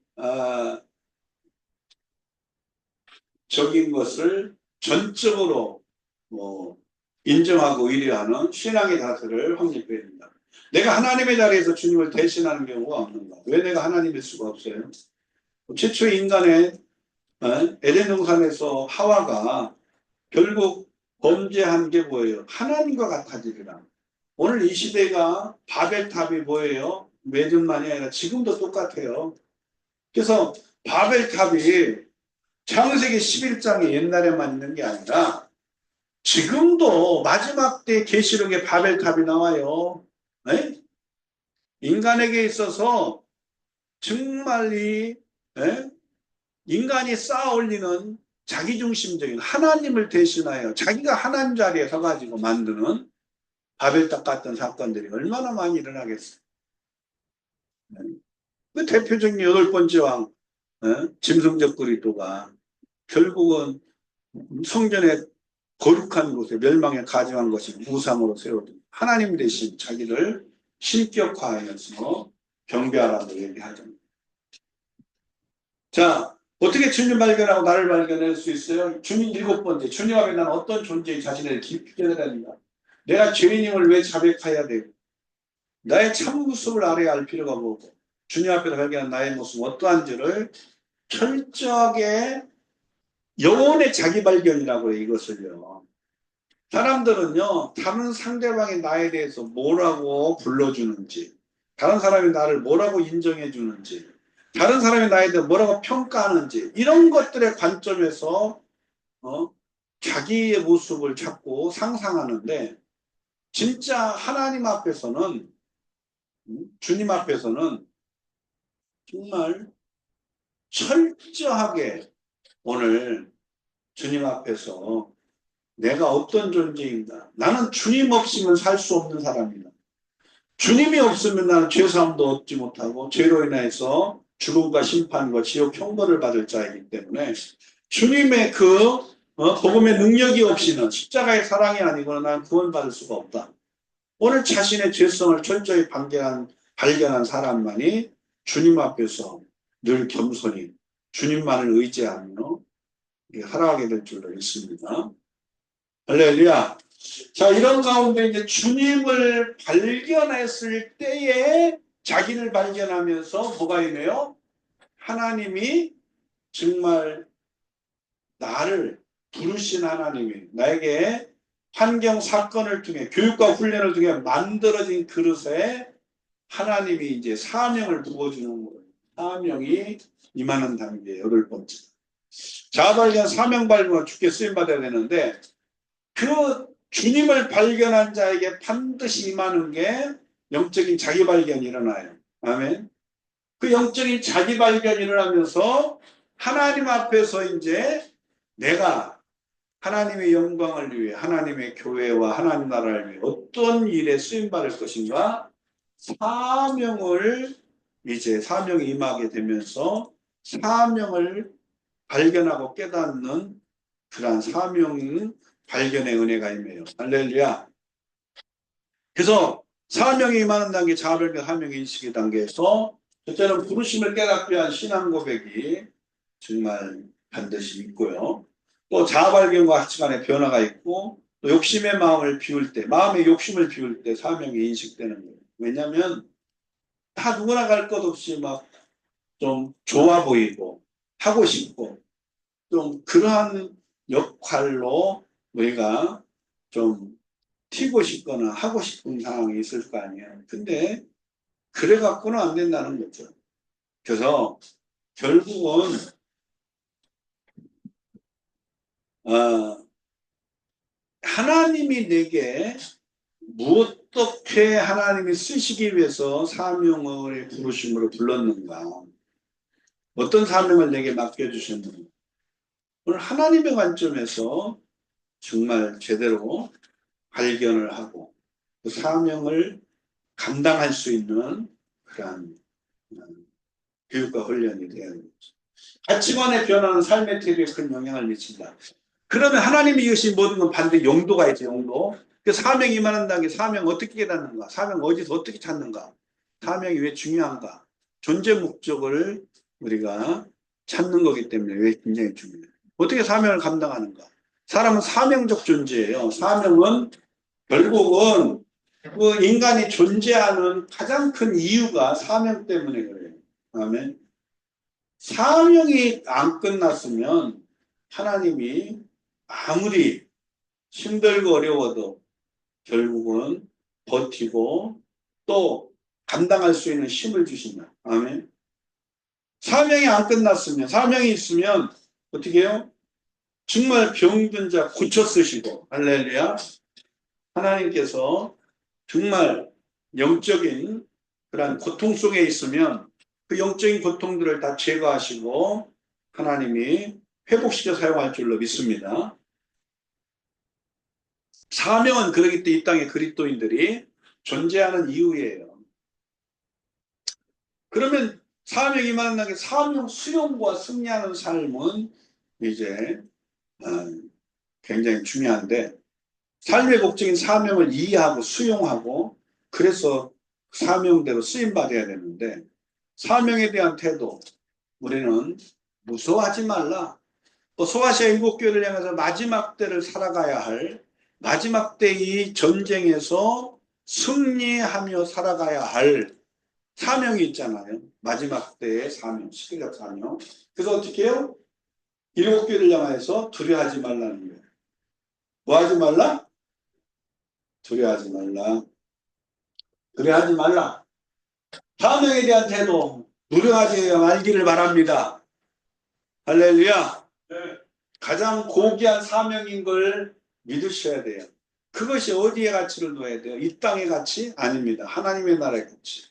적인 것을 전적으로 인정하고 의뢰하는 신앙의 자세를 확립해야 된다. 내가 하나님의 자리에서 주님을 대신하는 경우가 없는가? 왜 내가 하나님일 수가 없어요? 최초의 인간의 에덴 동산에서 하와가 결국 범죄한 게 뭐예요? 하나님과 같아지리라. 오늘 이 시대가 바벨탑이 뭐예요? 매년만이 아니라 지금도 똑같아요. 그래서 바벨탑이 창세기 11장에 옛날에만 있는 게 아니라 지금도 마지막 때 계시록에 바벨탑이 나와요. 네? 인간에게 있어서 정말 인간이 쌓아 올리는 자기중심적인 하나님을 대신하여 자기가 하나님 자리에 서가지고 만드는 바벨탑 같은 사건들이 얼마나 많이 일어나겠어요. 네? 그 대표적인 여덟 번째 왕 짐승적 그리스도가 결국은 성전의 거룩한 곳에 멸망에 가증한 것이 우상으로 세워둔 하나님 대신 자기를 신격화하여서 경배하라고 얘기하죠. 자, 어떻게 주님 발견하고 나를 발견할 수 있어요? 주님 일곱 번째, 주님 앞에 나는 어떤 존재의 자신을 깊이 깨달아야 내가 죄인임을 왜 자백해야 되고 나의 참 모습을 알아야 할 필요가 뭐고 주님 앞에서 발견한 나의 모습 어떠한지를 철저하게 영혼의 자기 발견이라고 해요. 이것을요. 사람들은요, 다른 상대방이 나에 대해서 뭐라고 불러주는지, 다른 사람이 나를 뭐라고 인정해 주는지, 다른 사람이 나에 대해 뭐라고 평가하는지, 이런 것들의 관점에서 자기의 모습을 찾고 상상하는데, 진짜 하나님 앞에서는, 주님 앞에서는 정말 철저하게 오늘 주님 앞에서 내가 어떤 존재인가. 나는 주님 없이는 살 수 없는 사람이다. 주님이 없으면 나는 죄사함도 얻지 못하고 죄로 인해서 죽음과 심판과 지옥 형벌을 받을 자이기 때문에 주님의 그 복음의 능력이 없이는 십자가의 사랑이 아니고는 나는 구원받을 수가 없다. 오늘 자신의 죄성을 철저히 발견한 사람만이 주님 앞에서 늘 겸손히 주님만을 의지하며 살아가게 될 줄로 믿습니다. 할렐루야. 자, 이런 가운데 이제 주님을 발견했을 때에 자기를 발견하면서 뭐가 있네요? 하나님이 정말 나를 부르신 하나님이 나에게 환경 사건을 통해 교육과 훈련을 통해 만들어진 그릇에 하나님이 이제 사명을 부어주는 거예요. 사명이 임하는 단계 여덟 번째. 자아발견, 사명 발견은 주께 쓰임받아야 되는데 그 주님을 발견한 자에게 반드시 임하는 게 영적인 자기 발견이 일어나요. 아멘. 그 영적인 자기 발견이 일어나면서 하나님 앞에서 이제 내가 하나님의 영광을 위해 하나님의 교회와 하나님 나라를 위해 어떤 일에 쓰임받을 것인가 사명을 이제 사명이 임하게 되면서 사명을 발견하고 깨닫는 그러한 사명 발견의 은혜가 임해요. 할렐루야. 그래서 사명이 임하는 단계, 자아발견, 사명의 인식의 단계에서 첫째는 부르심을 깨닫기 위한 신앙 고백이 정말 반드시 있고요. 또 자아발견과 가치관의 변화가 있고 또 욕심의 마음을 비울 때, 마음의 욕심을 비울 때 사명이 인식되는 거예요. 왜냐하면 다 누구나 갈 것 없이 막 좀 좋아 보이고 하고 싶고 좀 그러한 역할로 우리가 좀 튀고 싶거나 하고 싶은 상황이 있을 거 아니에요. 근데 그래 갖고는 안 된다는 거죠. 그래서 결국은 하나님이 내게 어떻게 하나님이 쓰시기 위해서 사명을 부르심으로 불렀는가, 어떤 사명을 내게 맡겨주셨는가, 오늘 하나님의 관점에서 정말 제대로 발견을 하고 그 사명을 감당할 수 있는 그러한 교육과 훈련이 되어야 되죠. 가치관의 변화는 삶의 태도에 큰 영향을 미친다. 그러면 하나님이 이것이 모든 건 반대 용도가 있죠. 용도. 그 사명이 임하는 게 사명 어떻게 깨닫는가, 사명 어디서 어떻게 찾는가, 사명이 왜 중요한가, 존재 목적을 우리가 찾는 거기 때문에 왜 굉장히 중요해요. 어떻게 사명을 감당하는가. 사람은 사명적 존재예요. 사명은 결국은 그 인간이 존재하는 가장 큰 이유가 사명 때문에 그래요. 아멘. 사명이 안 끝났으면 하나님이 아무리 힘들고 어려워도 결국은 버티고 또 감당할 수 있는 힘을 주신다. 아멘. 사명이 안 끝났으면, 사명이 있으면 어떻게 해요? 정말 병든 자 고쳐 쓰시고, 할렐루야. 하나님께서 정말 영적인 그런 고통 속에 있으면 그 영적인 고통들을 다 제거하시고 하나님이 회복시켜 사용할 줄로 믿습니다. 사명은 그러기 때문에 이 땅에 그리스도인들이 존재하는 이유예요. 그러면 사명이 만나게 사명 수용과 승리하는 삶은 이제 굉장히 중요한데 삶의 목적인 사명을 이해하고 수용하고 그래서 사명대로 쓰임받아야 되는데 사명에 대한 태도 우리는 무서워하지 말라. 또 소아시아 일곱 교회를 향해서 마지막 때를 살아가야 할 마지막 때 이 전쟁에서 승리하며 살아가야 할 사명이 있잖아요. 마지막 때의 사명, 시대적 사명. 그래서 어떻게 해요? 일곱 교회를 향해서 두려워하지 말라는 거예요. 뭐 하지 말라? 두려워하지 말라. 두려워하지 말라. 사명에 대한 태도 두려워하지 말기를 바랍니다. 할렐루야. 네. 가장 고귀한 사명인 걸 믿으셔야 돼요. 그것이 어디에 가치를 둬야 돼요? 이 땅의 가치? 아닙니다. 하나님의 나라의 가치.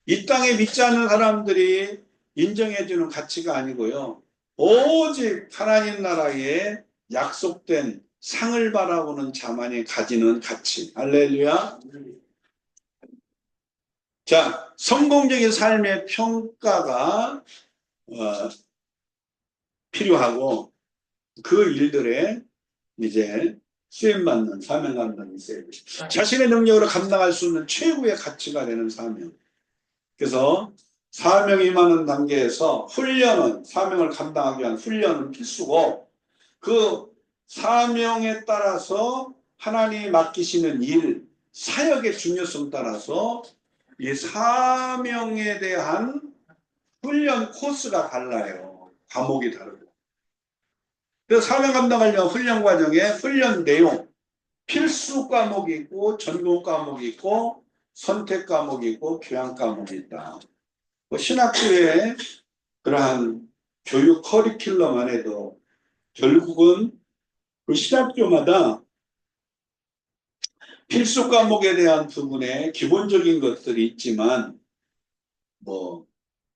이 땅에 믿지 않는 사람들이 인정해주는 가치가 아니고요. 오직 하나님 나라에 약속된 상을 바라보는 자만이 가지는 가치. 할렐루야. 자, 성공적인 삶의 평가가 필요하고 그 일들에 이제 수임받는 사명 감당이 있어야 돼요. 자신의 능력으로 감당할 수 있는 최고의 가치가 되는 사명. 그래서 사명이 임하는 단계에서 훈련은 사명을 감당하기 위한 훈련은 필수고 그 사명에 따라서 하나님이 맡기시는 일, 사역의 중요성 따라서 이 사명에 대한 훈련 코스가 달라요. 과목이 다르고. 그래서 사명 감당하려면 훈련 과정에 훈련 내용, 필수 과목이 있고 전공 과목이 있고 선택 과목이 있고 교양 과목이 있다. 뭐 신학교의 그러한 교육 커리큘럼 안에도 결국은 그 신학교마다 필수 과목에 대한 부분에 기본적인 것들이 있지만 뭐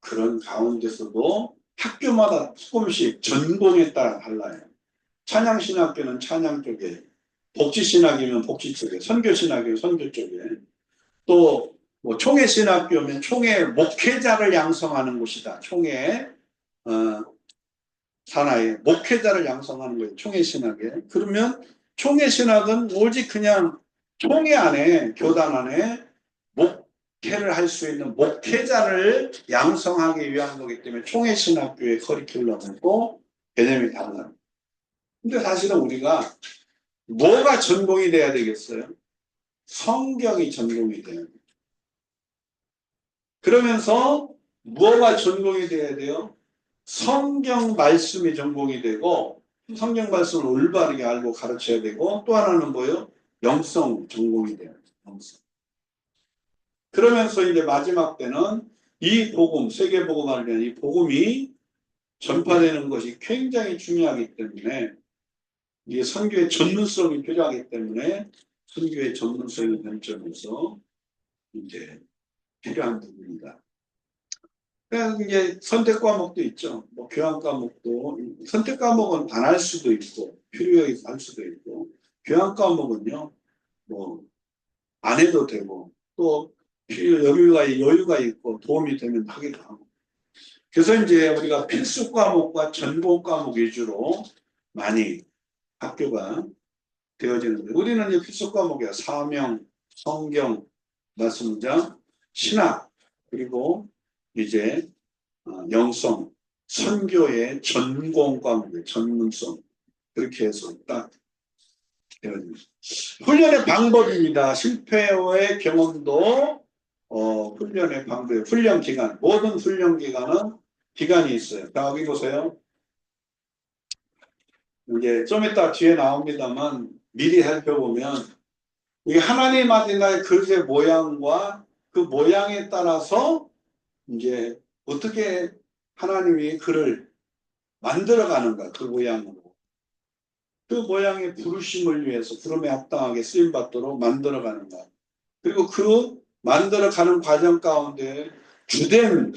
그런 가운데서도 학교마다 조금씩 전공에 따라 달라요. 찬양신학교는 찬양 쪽에, 복지신학이면 복지 쪽에, 선교신학교는 선교 쪽에, 또 뭐 총회신학교면 총회 목회자를 양성하는 곳이다. 총회 산하에 목회자를 양성하는 거예요. 총회신학에. 그러면 총회신학은 오직 그냥 총회 안에, 교단 안에 목회를 할 수 있는 목회자를 양성하기 위한 거기 때문에 총회신학교의 커리큘럼하고 개념이 달라요. 근데 사실은 우리가 뭐가 전공이 돼야 되겠어요? 성경이 전공이 돼야 돼요. 그러면서 뭐가 전공이 돼야 돼요? 성경 말씀이 전공이 되고 성경 말씀을 올바르게 알고 가르쳐야 되고 또 하나는 뭐예요? 영성 전공이 돼야 돼요. 영성. 그러면서 이제 마지막 때는 이 복음, 세계복음을 위한 이 복음이 전파되는 것이 굉장히 중요하기 때문에 이게 선교의 전문성이 필요하기 때문에 선교의 전문성의 관점에서 이제 필요한 부분이다. 그냥 이제 선택 과목도 있죠. 뭐 교양 과목도 선택 과목은 안 할 수도 있고 필요해 할 수도 있고 교양 과목은요 뭐 안 해도 되고 또 여유가 있고 도움이 되면 하기도 하고. 그래서 이제 우리가 필수 과목과 전공 과목 위주로 많이 학교가 되어지는데 우리는 이제 필수 과목이야. 사명, 성경, 말씀장, 신학 그리고 이제 영성, 선교의 전공 과목의 전문성 그렇게 해서 딱 되어집니다. 훈련의 방법입니다. 실패의 경험도 훈련의 방법, 훈련 기간, 모든 훈련 기간은 기간이 있어요. 자, 여기 보세요. 이제 좀 이따 뒤에 나옵니다만 미리 살펴보면 이게 하나님 아들의 그릇의 모양과 그 모양에 따라서 이제 어떻게 하나님이 그를 만들어가는가 그 모양으로 그 모양의 부르심을 위해서 부름에 합당하게 쓰임받도록 만들어가는가 그리고 그 만들어가는 과정 가운데 주된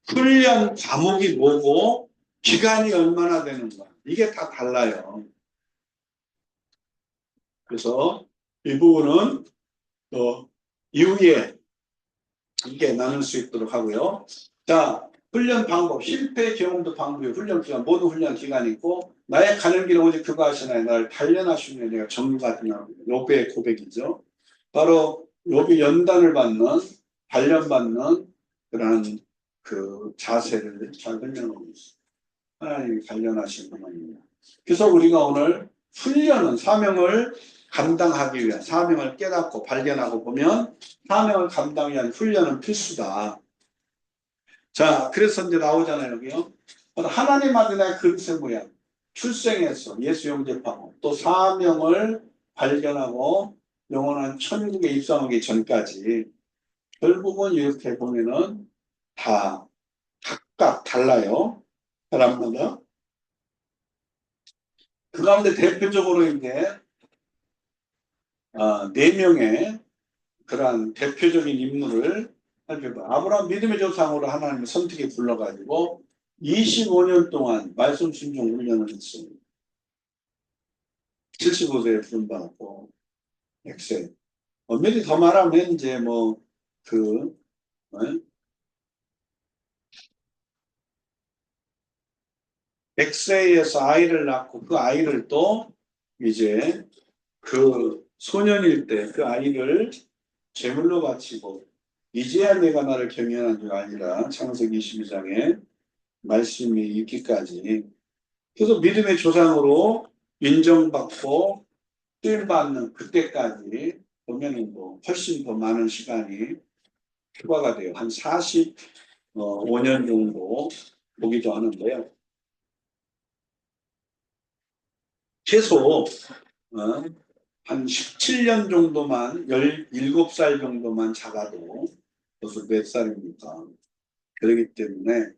훈련 과목이 뭐고 기간이 얼마나 되는가 이게 다 달라요. 그래서 이 부분은 이후에 함께 나눌 수 있도록 하고요. 자, 훈련 방법, 실패 경험도 방법이 훈련 기간, 모든 훈련 기간이 있고 나의 가는 길은 오직 그거 하시나요? 나를 단련하시면 내가 전부가 되나 욥의 고백이죠. 바로 욥이 연단을 받는 단련받는 그런 그 자세를 잘 설명하고 있습니다. 하나님이 단련하신 하나님입니다. 그래서 우리가 오늘 훈련은 사명을 감당하기 위한 사명을 깨닫고 발견하고 보면 사명을 감당하기 위한 훈련은 필수다. 자, 그래서 이제 나오잖아요, 여기요. 하나님 아들의 그릇의 모양, 출생해서 예수 영접하고 또 사명을 발견하고 영원한 천국에 입성하기 전까지 결국은 이렇게 보면은 다 각각 달라요. 사람마다. 그 가운데 대표적으로 이제 4명의 그러한 대표적인 인물을 살펴봐요. 아브라함 믿음의 조상으로 하나님의 선택에 불러가지고 25년 동안 말씀 순종 훈련을 했습니다. 75세에 부름받았고 100세. 엄밀히 더 말하면 이제 그 100세에서 아이를 낳고 그 아이를 또 이제 그 소년일 때 그 아이를 제물로 바치고 이제야 내가 나를 경외하는 줄 아니라 창세기 22장에 말씀이 있기까지 그래서 믿음의 조상으로 인정받고 쓰임받는 그때까지 보면은 훨씬 더 많은 시간이 추가가 돼요. 한 45년 정도 보기도 하는데요. 최소 한 17년 정도만 17살 정도만 작아도 벌써 몇 살입니까? 그렇기 때문에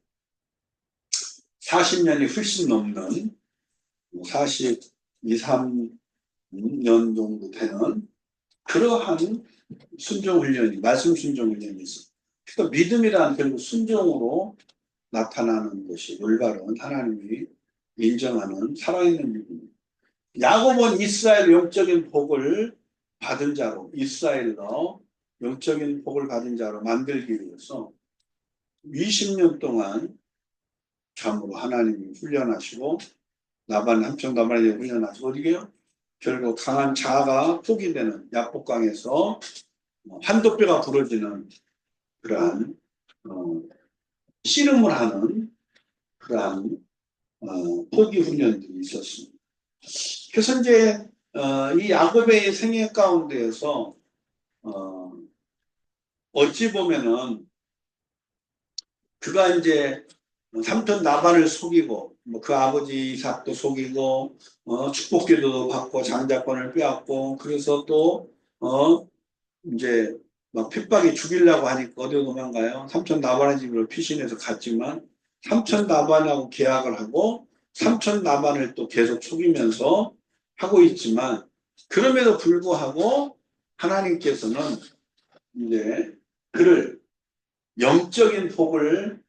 40년이 훨씬 넘는 42, 3년 정도 되는 그러한 순종훈련이 말씀 순종훈련이 있어. 그러니까 믿음이란 결국 순종으로 나타나는 것이 올바른 하나님이 인정하는 살아있는 믿음. 야곱은 이스라엘 영적인 복을 받은 자로, 이스라엘로 영적인 복을 받은 자로 만들기 위해서 20년 동안 참으로 하나님이 훈련하시고 나반 함정 나반에 훈련하시고 어디게요? 결국 강한 자아가 폭이 되는 야복강에서 한도뼈가 부러지는 그러한 씨름을 하는 그러한 포기 훈련들이 있었습니다. 그래서 이제 이 야곱의 생애 가운데에서 어찌 보면은 그가 이제 삼촌 나반을 속이고 뭐 그 아버지 이삭도 속이고 축복기도도 받고 장자권을 빼앗고 그래서 또 이제 막 핍박이 죽이려고 하니까 어디로 도망가요? 삼촌 나반의 집으로 피신해서 갔지만 삼촌 나반하고 계약을 하고 삼촌 나반을 또 계속 속이면서 하고 있지만 그럼에도 불구하고 하나님께서는 이제 그를 영적인 복을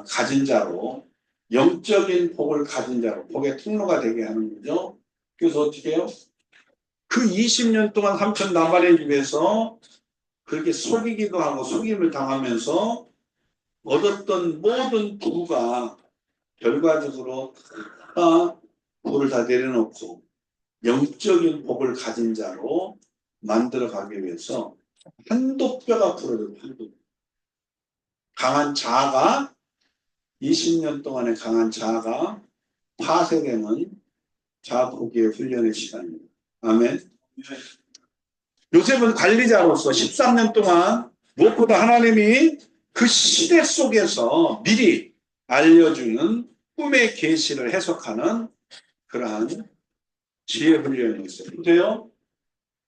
가진 자로 영적인 복을 가진 자로 복의 통로가 되게 하는 거죠. 그래서 어떻게 해요? 그 20년 동안 삼촌 나반의 집에서 그렇게 속이기도 하고 속임을 당하면서 얻었던 모든 부가 결과적으로 다 부를 다 내려놓고 영적인 복을 가진 자로 만들어가기 위해서 한도뼈가 부러져요. 한도뼈. 강한 자아가 20년 동안의 강한 자아가 파쇄되는 자아포기의 훈련의 시간입니다. 아멘. 요셉은 관리자로서 13년 동안 무엇보다 하나님이 그 시대 속에서 미리 알려주는 꿈의 계시를 해석하는 그러한 지혜 훈련이 있어요. 근데요,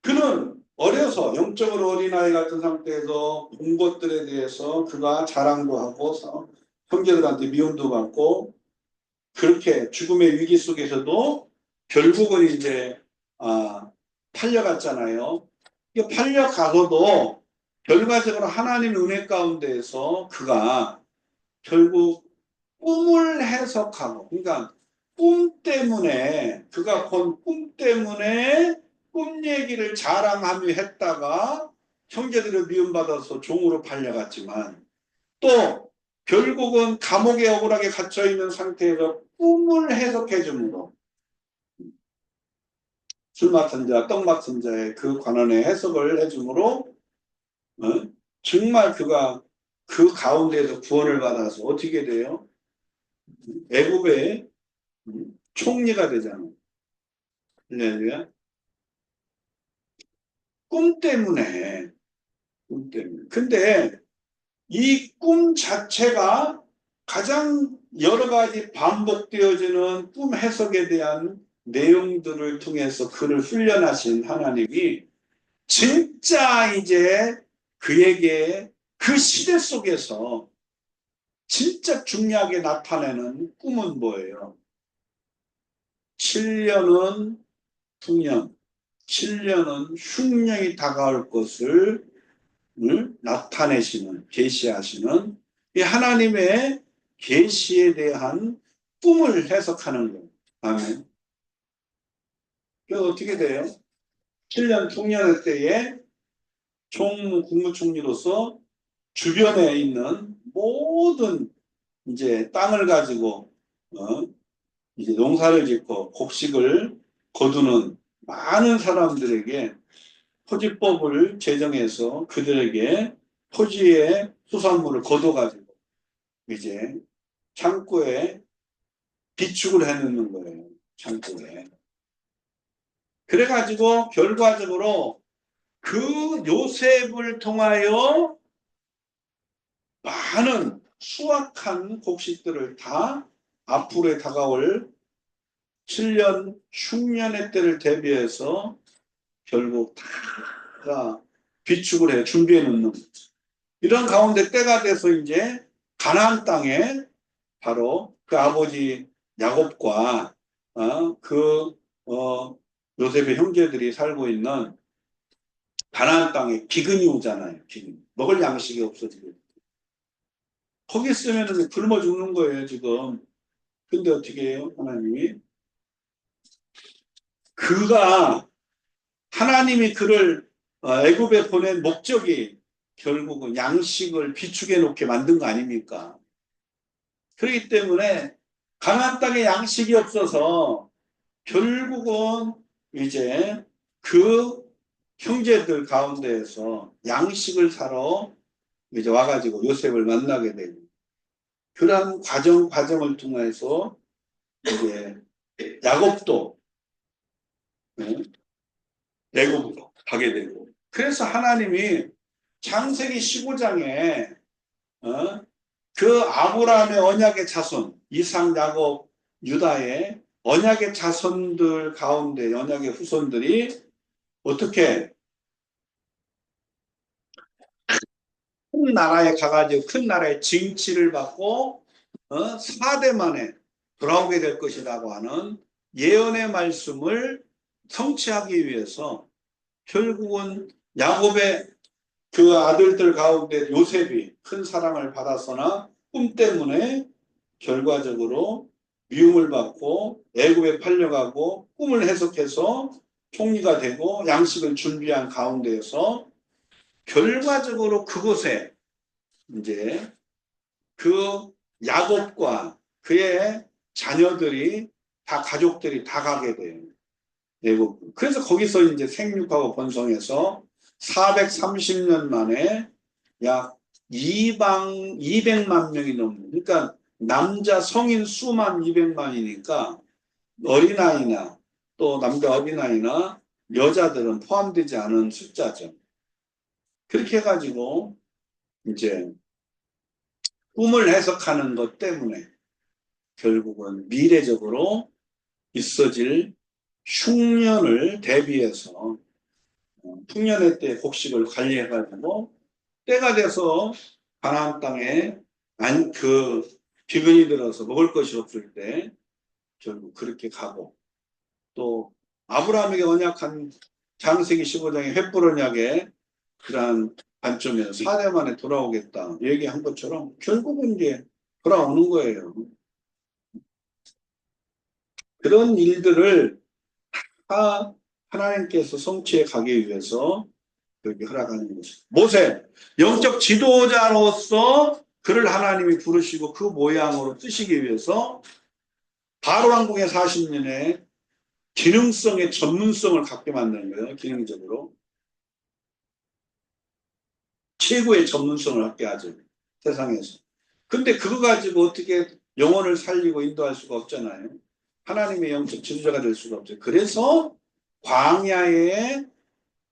그는 어려서 영적으로 어린아이 같은 상태에서 본 것들에 대해서 그가 자랑도 하고 형제들한테 미움도 받고 그렇게 죽음의 위기 속에서도 결국은 이제 팔려갔잖아요. 팔려가서도 결과적으로 하나님의 은혜 가운데에서 그가 결국 꿈을 해석하고 그러니까 꿈 때문에 그가 본 꿈 때문에 꿈 얘기를 자랑하며 했다가 형제들을 미움받아서 종으로 팔려갔지만 또 결국은 감옥에 억울하게 갇혀있는 상태에서 꿈을 해석해 줌으로 술 맡은 자, 떡 맡은 자의 그 관원의 해석을 해줌으로 정말 그가 그 가운데에서 구원을 받아서 어떻게 돼요? 애굽의 총리가 되잖아요. 할렐루야. 꿈 때문에. 근데 이 꿈 자체가 가장 여러 가지 반복되어지는 꿈 해석에 대한 내용들을 통해서 그를 훈련하신 하나님이 진짜 이제 그에게 그 시대 속에서 진짜 중요하게 나타내는 꿈은 뭐예요? 7년은 풍년, 7년은 흉년이 다가올 것을 나타내시는, 계시하시는 이 하나님의 계시에 대한 꿈을 해석하는 거예요. 아멘. 그래서 어떻게 돼요? 7년 풍년의 때에 국무총리로서 주변에 있는 모든 이제 땅을 가지고 이제 농사를 짓고 곡식을 거두는 많은 사람들에게 토지법을 제정해서 그들에게 토지의 수산물을 거둬가지고 이제 창고에 비축을 해놓는 거예요. 창고에. 그래가지고 결과적으로 그 요셉을 통하여 많은 수확한 곡식들을 다 앞으로 다가올 7년 흉년의 때를 대비해서 결국 다 비축을 해 준비해 놓는 거죠. 이런 가운데 때가 돼서 이제 가나안 땅에 바로 그 아버지 야곱과 요셉의 형제들이 살고 있는 가나안 땅에 기근이 오잖아요. 기근. 먹을 양식이 없어지고. 거기 있으면 굶어 죽는 거예요, 지금. 근데 어떻게 해요, 하나님이? 하나님이 그를 애굽에 보낸 목적이 결국은 양식을 비축해 놓게 만든 거 아닙니까? 그렇기 때문에 가나안 땅에 양식이 없어서 결국은 이제 그 형제들 가운데에서 양식을 사러 이제 와가지고 요셉을 만나게 되고, 그런 과정을 통해서 이제 야곱도 애굽으로 가게 되고, 그래서 하나님이 창세기 15장에 그 아브라함의 언약의 자손, 이삭, 야곱, 유다의 언약의 자손들 가운데 언약의 후손들이 어떻게 큰 나라에 가가지고 큰 나라의 징치를 받고 4대 만에 돌아오게 될 것이라고 하는 예언의 말씀을 성취하기 위해서 결국은 야곱의 그 아들들 가운데 요셉이 큰 사랑을 받았으나 꿈 때문에 결과적으로 미움을 받고 애굽에 팔려가고 꿈을 해석해서 총리가 되고 양식을 준비한 가운데에서 결과적으로 그곳에 이제 그 야곱과 그의 자녀들이 다 가족들이 다 가게 돼요. 애굽. 그래서 거기서 이제 생육하고 번성해서 430년 만에 약 200만 명이 넘는, 그러니까 남자 성인 수만 200만이니까 어린아이나 또 남자 어린아이나 여자들은 포함되지 않은 숫자죠. 그렇게 해가지고 이제 꿈을 해석하는 것 때문에 결국은 미래적으로 있어질 흉년을 대비해서 흉년의 때 곡식을 관리해가지고 때가 돼서 가나안 땅에 기근이 들어서 먹을 것이 없을 때 결국 그렇게 가고, 또 아브라함에게 언약한 창세기 15장의 횃불 언약의 그러한 관점에서 4대 만에 돌아오겠다 얘기한 것처럼 결국은 이제 돌아오는 거예요. 그런 일들을 다 하나님께서 성취해 가기 위해서 그렇게 허락하는 것이죠. 모세, 영적 지도자로서 그를 하나님이 부르시고 그 모양으로 쓰시기 위해서 바로 왕궁의 40년에 기능성의 전문성을 갖게 만드는 거예요. 기능적으로. 최고의 전문성을 갖게 하죠. 세상에서. 근데 그거 가지고 어떻게 영혼을 살리고 인도할 수가 없잖아요. 하나님의 영적 지도자가 될 수가 없죠. 그래서 광야에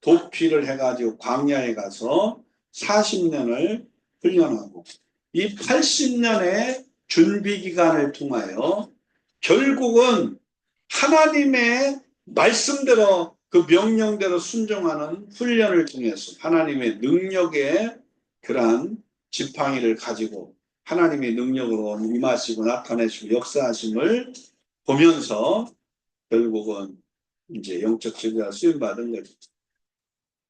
도피를 해가지고 광야에 가서 40년을 훈련하고, 이 80년의 준비 기간을 통하여 결국은 하나님의 말씀대로 그 명령대로 순종하는 훈련을 통해서 하나님의 능력의 그러한 지팡이를 가지고 하나님의 능력으로 임하시고 나타내시고 역사하심을 보면서 결국은 이제 영적 지도자 쓰임 받은 거죠.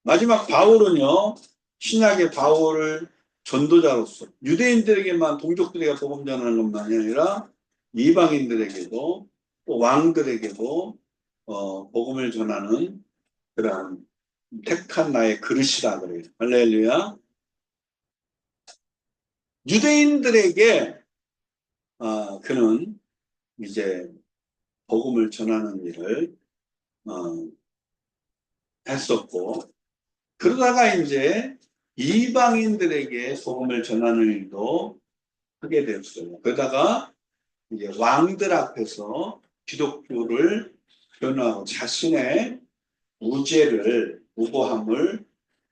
마지막 바울은요, 신약의 바울을 전도자로서 유대인들에게만, 동족들에게 복음 전하는 것만이 아니라 이방인들에게도 또 왕들에게도 복음을 전하는 그러한 택한 나의 그릇이라 그래요. 할렐루야. 유대인들에게 그는 이제 복음을 전하는 일을 했었고, 그러다가 이제 이방인들에게 복음을 전하는 일도 하게 되었어요. 그러다가 이제 왕들 앞에서 기독교를 변호하고 자신의 무고함을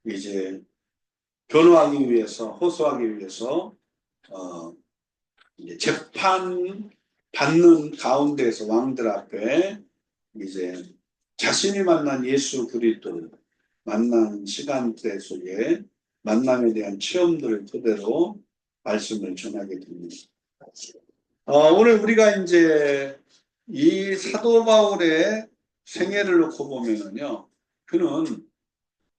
이제 변호하기 위해서, 호소하기 위해서 이제 재판 받는 가운데에서 왕들 앞에 이제 자신이 만난 예수 그리스도를 만나는 시간대 속에 만남에 대한 체험들을 토대로 말씀을 전하게 됩니다. 오늘 우리가 이제 이 사도 바울의 생애를 놓고 보면은요, 그는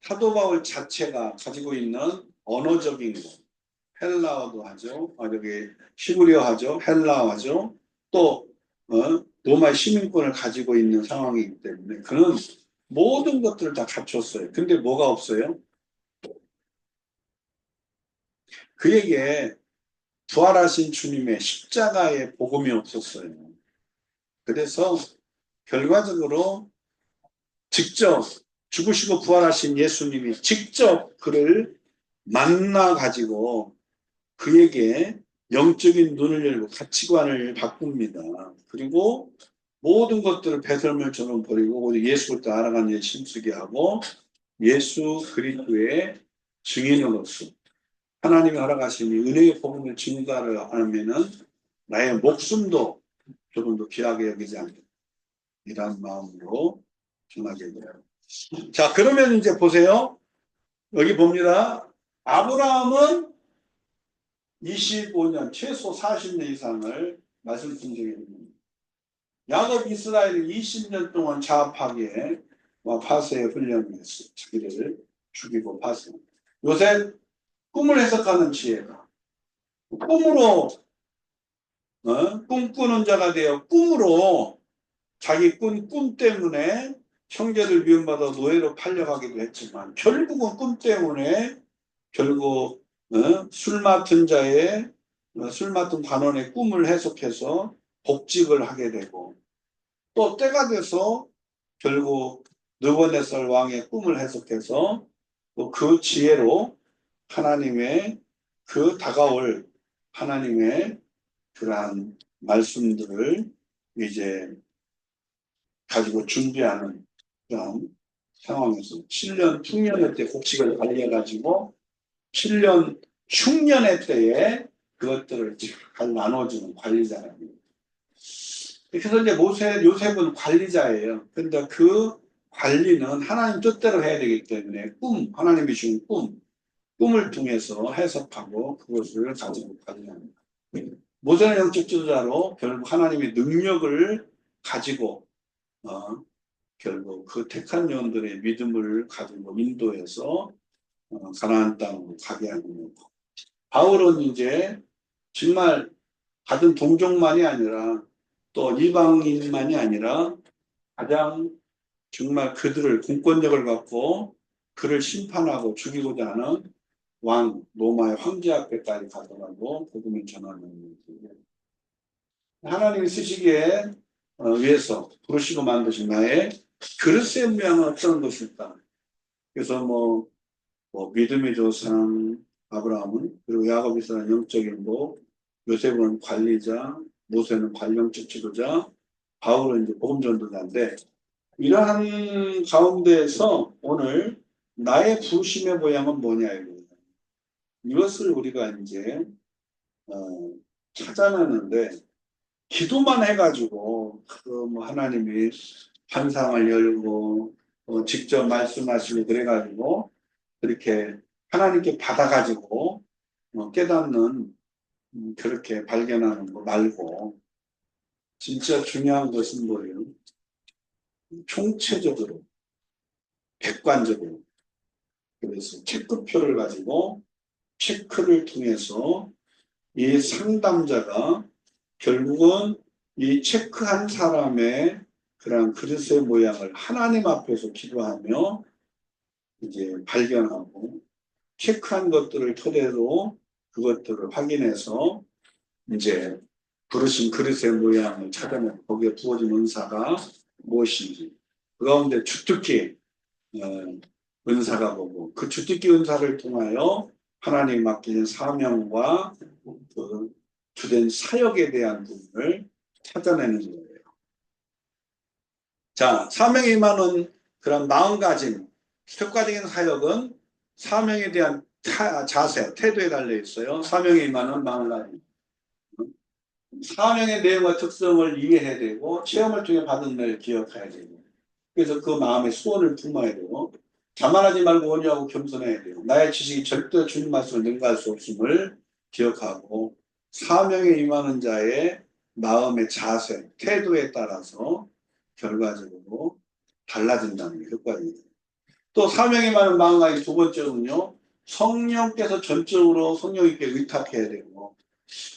사도 바울 자체가 가지고 있는 언어적인 것, 헬라어도 하죠, 여기 히브리어 하죠, 헬라어 하죠, 또 로마 시민권을 가지고 있는 상황이기 때문에 그는 모든 것들을 다 갖췄어요. 근데 뭐가 없어요? 그에게 부활하신 주님의 십자가의 복음이 없었어요. 그래서 결과적으로 직접 죽으시고 부활하신 예수님이 직접 그를 만나 가지고 그에게 영적인 눈을 열고 가치관을 바꿉니다. 그리고 모든 것들을 배설물처럼 버리고 예수를 알아가는 일 힘쓰게 하고 예수 그리스도의 증인으로서 하나님이 허락하신 은혜의 복음을 증가를 하면은 나의 목숨도 조금 더 귀하게 여기지 않겠다. 이런 마음으로 전하게 돼요. 자, 그러면 이제 보세요. 여기 봅니다. 아브라함은 25년, 최소 40년 이상을 말씀 중에 야곱 이스라엘은 20년 동안 자합하게 파수의 훈련을 했어요. 자기를 죽이고 파수. 요새 꿈을 해석하는 지혜가 꿈으로 꿈꾸는 자가 되어 꿈으로 자기 꿈 때문에 형제를 미움받아 노예로 팔려가기도 했지만 결국은 꿈 때문에 결국 술 맡은 자의 술 맡은 관원의 꿈을 해석해서 복직을 하게 되고 또 때가 돼서 결국 느부갓네살 왕의 꿈을 해석해서 또 그 지혜로 하나님의 그 다가올 하나님의 그러한 말씀들을 이제 가지고 준비하는 그런 상황에서 7년 흉년의 때 곡식을 관리해가지고 7년 흉년의 때에 그것들을 잘 나눠주는 관리자랍니다. 그래서 이제 요셉은 관리자예요. 근데 그 관리는 하나님 뜻대로 해야 되기 때문에 하나님이 주신 꿈을 통해서 해석하고 그것을 가지고 관리합니다. 모세는 영적 지도자로 결국 하나님의 능력을 가지고 결국 그 택한 영들의 믿음을 가지고 인도해서 가나안 땅으로 가게 하는 거고 바울은 이제 정말 받은 동족만이 아니라 또 이방인만이 아니라 가장 정말 그들을 공권력을 갖고 그를 심판하고 죽이고자 하는 로마의 황제 앞에까지 가더라도 복음을 전하는 거예요. 하나님이 쓰시기에 위해서 부르시고 만드신 나의 그릇의 모양은 어떤 것일까? 그래서 믿음의 조상 아브라함은 그리고 야곱이서는 영적인 복, 요셉은 관리자, 모세는 관령적 지도자, 바울은 이제 복음 전도자인데 이러한 가운데에서 오늘 나의 부르심의 모양은 뭐냐 이겁니다. 이것을 우리가 이제 찾아내는데 기도만 해가지고 하나님이 환상을 열고 직접 말씀하시고 그래가지고 그렇게 하나님께 받아가지고 깨닫는 그렇게 발견하는 거 말고 진짜 중요한 것은 뭐예요? 총체적으로 객관적으로 그래서 체크표를 가지고 체크를 통해서 이 상담자가 결국은 이 체크한 사람의 그런 그릇의 모양을 하나님 앞에서 기도하며 이제 발견하고 체크한 것들을 토대로 그것들을 확인해서 이제 부르신 그릇의 모양을 찾아내고 거기에 부어진 은사가 무엇인지 그 가운데 주특기 은사가 뭐고 그 주특기 은사를 통하여 하나님 맡기는 사명과 그 주된 사역에 대한 부분을 찾아내는 거예요. 자, 사명에 임하는 그런 마음가짐, 효과적인 사역은 사명에 대한 자세, 태도에 달려 있어요. 사명에 임하는 마음가짐. 사명의 내용과 특성을 이해해야 되고 체험을 통해 받은 걸 기억해야 되고 그래서 그 마음에 소원을 품어야 되고 자만하지 말고 온유하고 겸손해야 돼요. 나의 지식이 절대 주님 말씀을 능가할 수 없음을 기억하고 사명에 임하는 자의 마음의 자세, 태도에 따라서 결과적으로 달라진다는 게 효과입니다. 또 사명에 임하는 마음가짐 두 번째는요. 성령께서 전적으로 성령님께 의탁해야 되고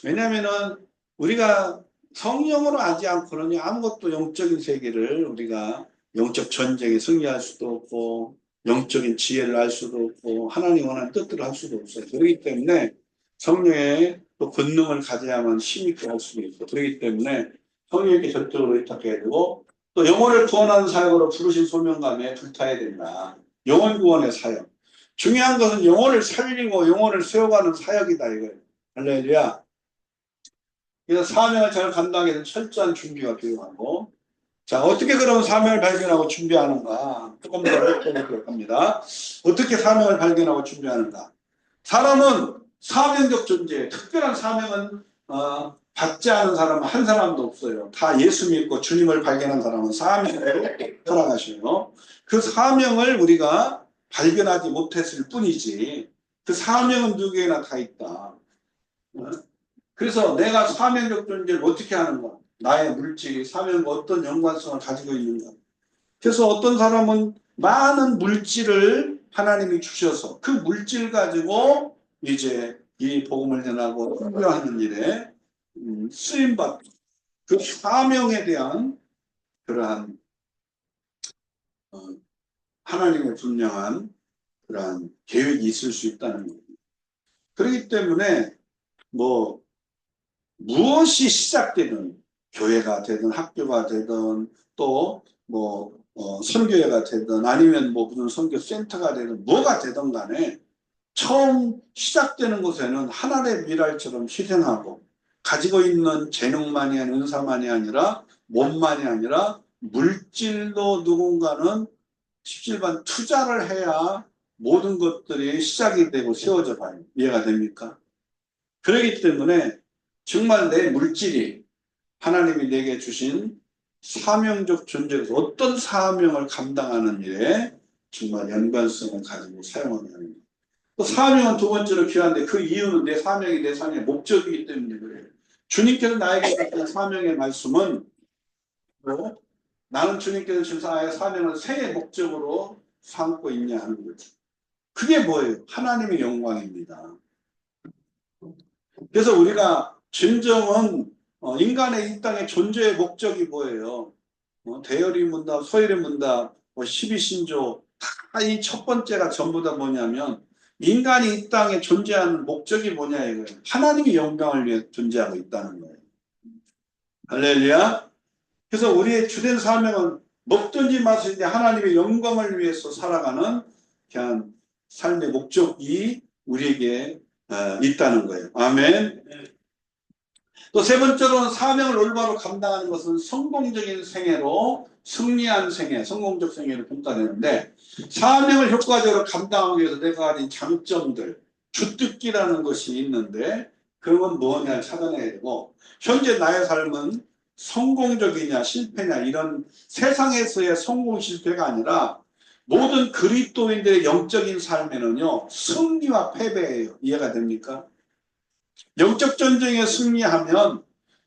왜냐하면은 우리가 성령으로 하지 않고는 아무것도 영적인 세계를 우리가 영적 전쟁에 승리할 수도 없고 영적인 지혜를 알 수도 없고 하나님 원하는 뜻대로 할 수도 없어요. 그렇기 때문에 성령의 또 권능을 가져야만 힘있게 할 수도 있고 그렇기 때문에 성령에게 전적으로 의탁해야 되고 또 영혼을 구원하는 사역으로 부르신 소명감에 불타야 된다. 영혼 구원의 사역. 중요한 것은 영혼을 살리고 영혼을 세워가는 사역이다 이거예요. 할렐루야. 그래서 사명을 잘 감당하기 위해서 철저한 준비가 필요하고 자 어떻게 그러면 사명을 발견하고 준비하는가 조금 더 해보도록 합니다. 어떻게 사명을 발견하고 준비하는가. 사람은 사명적 존재 특별한 사명은 받지 않은 사람은 한 사람도 없어요. 다 예수 믿고 주님을 발견한 사람은 사명으로 살아가셔요. 그 사명을 우리가 발견하지 못했을 뿐이지 그 사명은 누구에나 다 있다. 그래서 내가 사명적 존재를 어떻게 하는가? 나의 물질이 사명과 어떤 연관성을 가지고 있는가? 그래서 어떤 사람은 많은 물질을 하나님이 주셔서 그 물질 가지고 이제 이 복음을 전하고 선교하는 일에 쓰임받고 그 사명에 대한 그러한 하나님의 분명한 그러한 계획이 있을 수 있다는 겁니다. 그렇기 때문에 뭐 무엇이 시작되든 교회가 되든 학교가 되든 또 뭐 선교회가 되든 아니면 뭐 무슨 선교 센터가 되든 뭐가 되든 간에 처음 시작되는 곳에는 하나의 미랄처럼 희생하고 가지고 있는 재능만이 아니라 은사만이 아니라 몸만이 아니라 물질도 누군가는 십질반 투자를 해야 모든 것들이 시작이 되고 세워져 봐요. 이해가 됩니까? 그렇기 때문에 정말 내 물질이 하나님이 내게 주신 사명적 존재에서 어떤 사명을 감당하는 일에 정말 연관성을 가지고 사용하는 거예요. 또 사명은 두 번째로 귀한데 그 이유는 내 사명이 내 삶의 목적이기 때문에 그래요. 주님께서 나에게 주신 사명의 말씀은 뭐 나는 주님께서 주신 사명을 생의 목적으로 삼고 있냐 하는 거죠. 그게 뭐예요? 하나님의 영광입니다. 그래서 우리가 진정은 인간의 이 땅의 존재의 목적이 뭐예요? 대열의 문답, 소열의 문답, 12신조 다 이 첫 번째가 전부 다 뭐냐면 인간이 이 땅에 존재하는 목적이 뭐냐 이거예요. 하나님의 영광을 위해 존재하고 있다는 거예요. 할렐루야. 그래서 우리의 주된 사명은 먹든지 마시든지 하나님의 영광을 위해서 살아가는 그냥 삶의 목적이 우리에게 있다는 거예요. 아멘. 또 세 번째로는 사명을 올바로 감당하는 것은 성공적인 생애로 승리한 생애, 성공적 생애를 평가되는데 사명을 효과적으로 감당하기 위해서 내가 가진 장점들, 주특기라는 것이 있는데 그런 건 뭐냐 찾아내야 되고 현재 나의 삶은 성공적이냐 실패냐 이런 세상에서의 성공 실패가 아니라 모든 그리스도인들의 영적인 삶에는요 승리와 패배예요. 이해가 됩니까? 영적 전쟁에 승리하면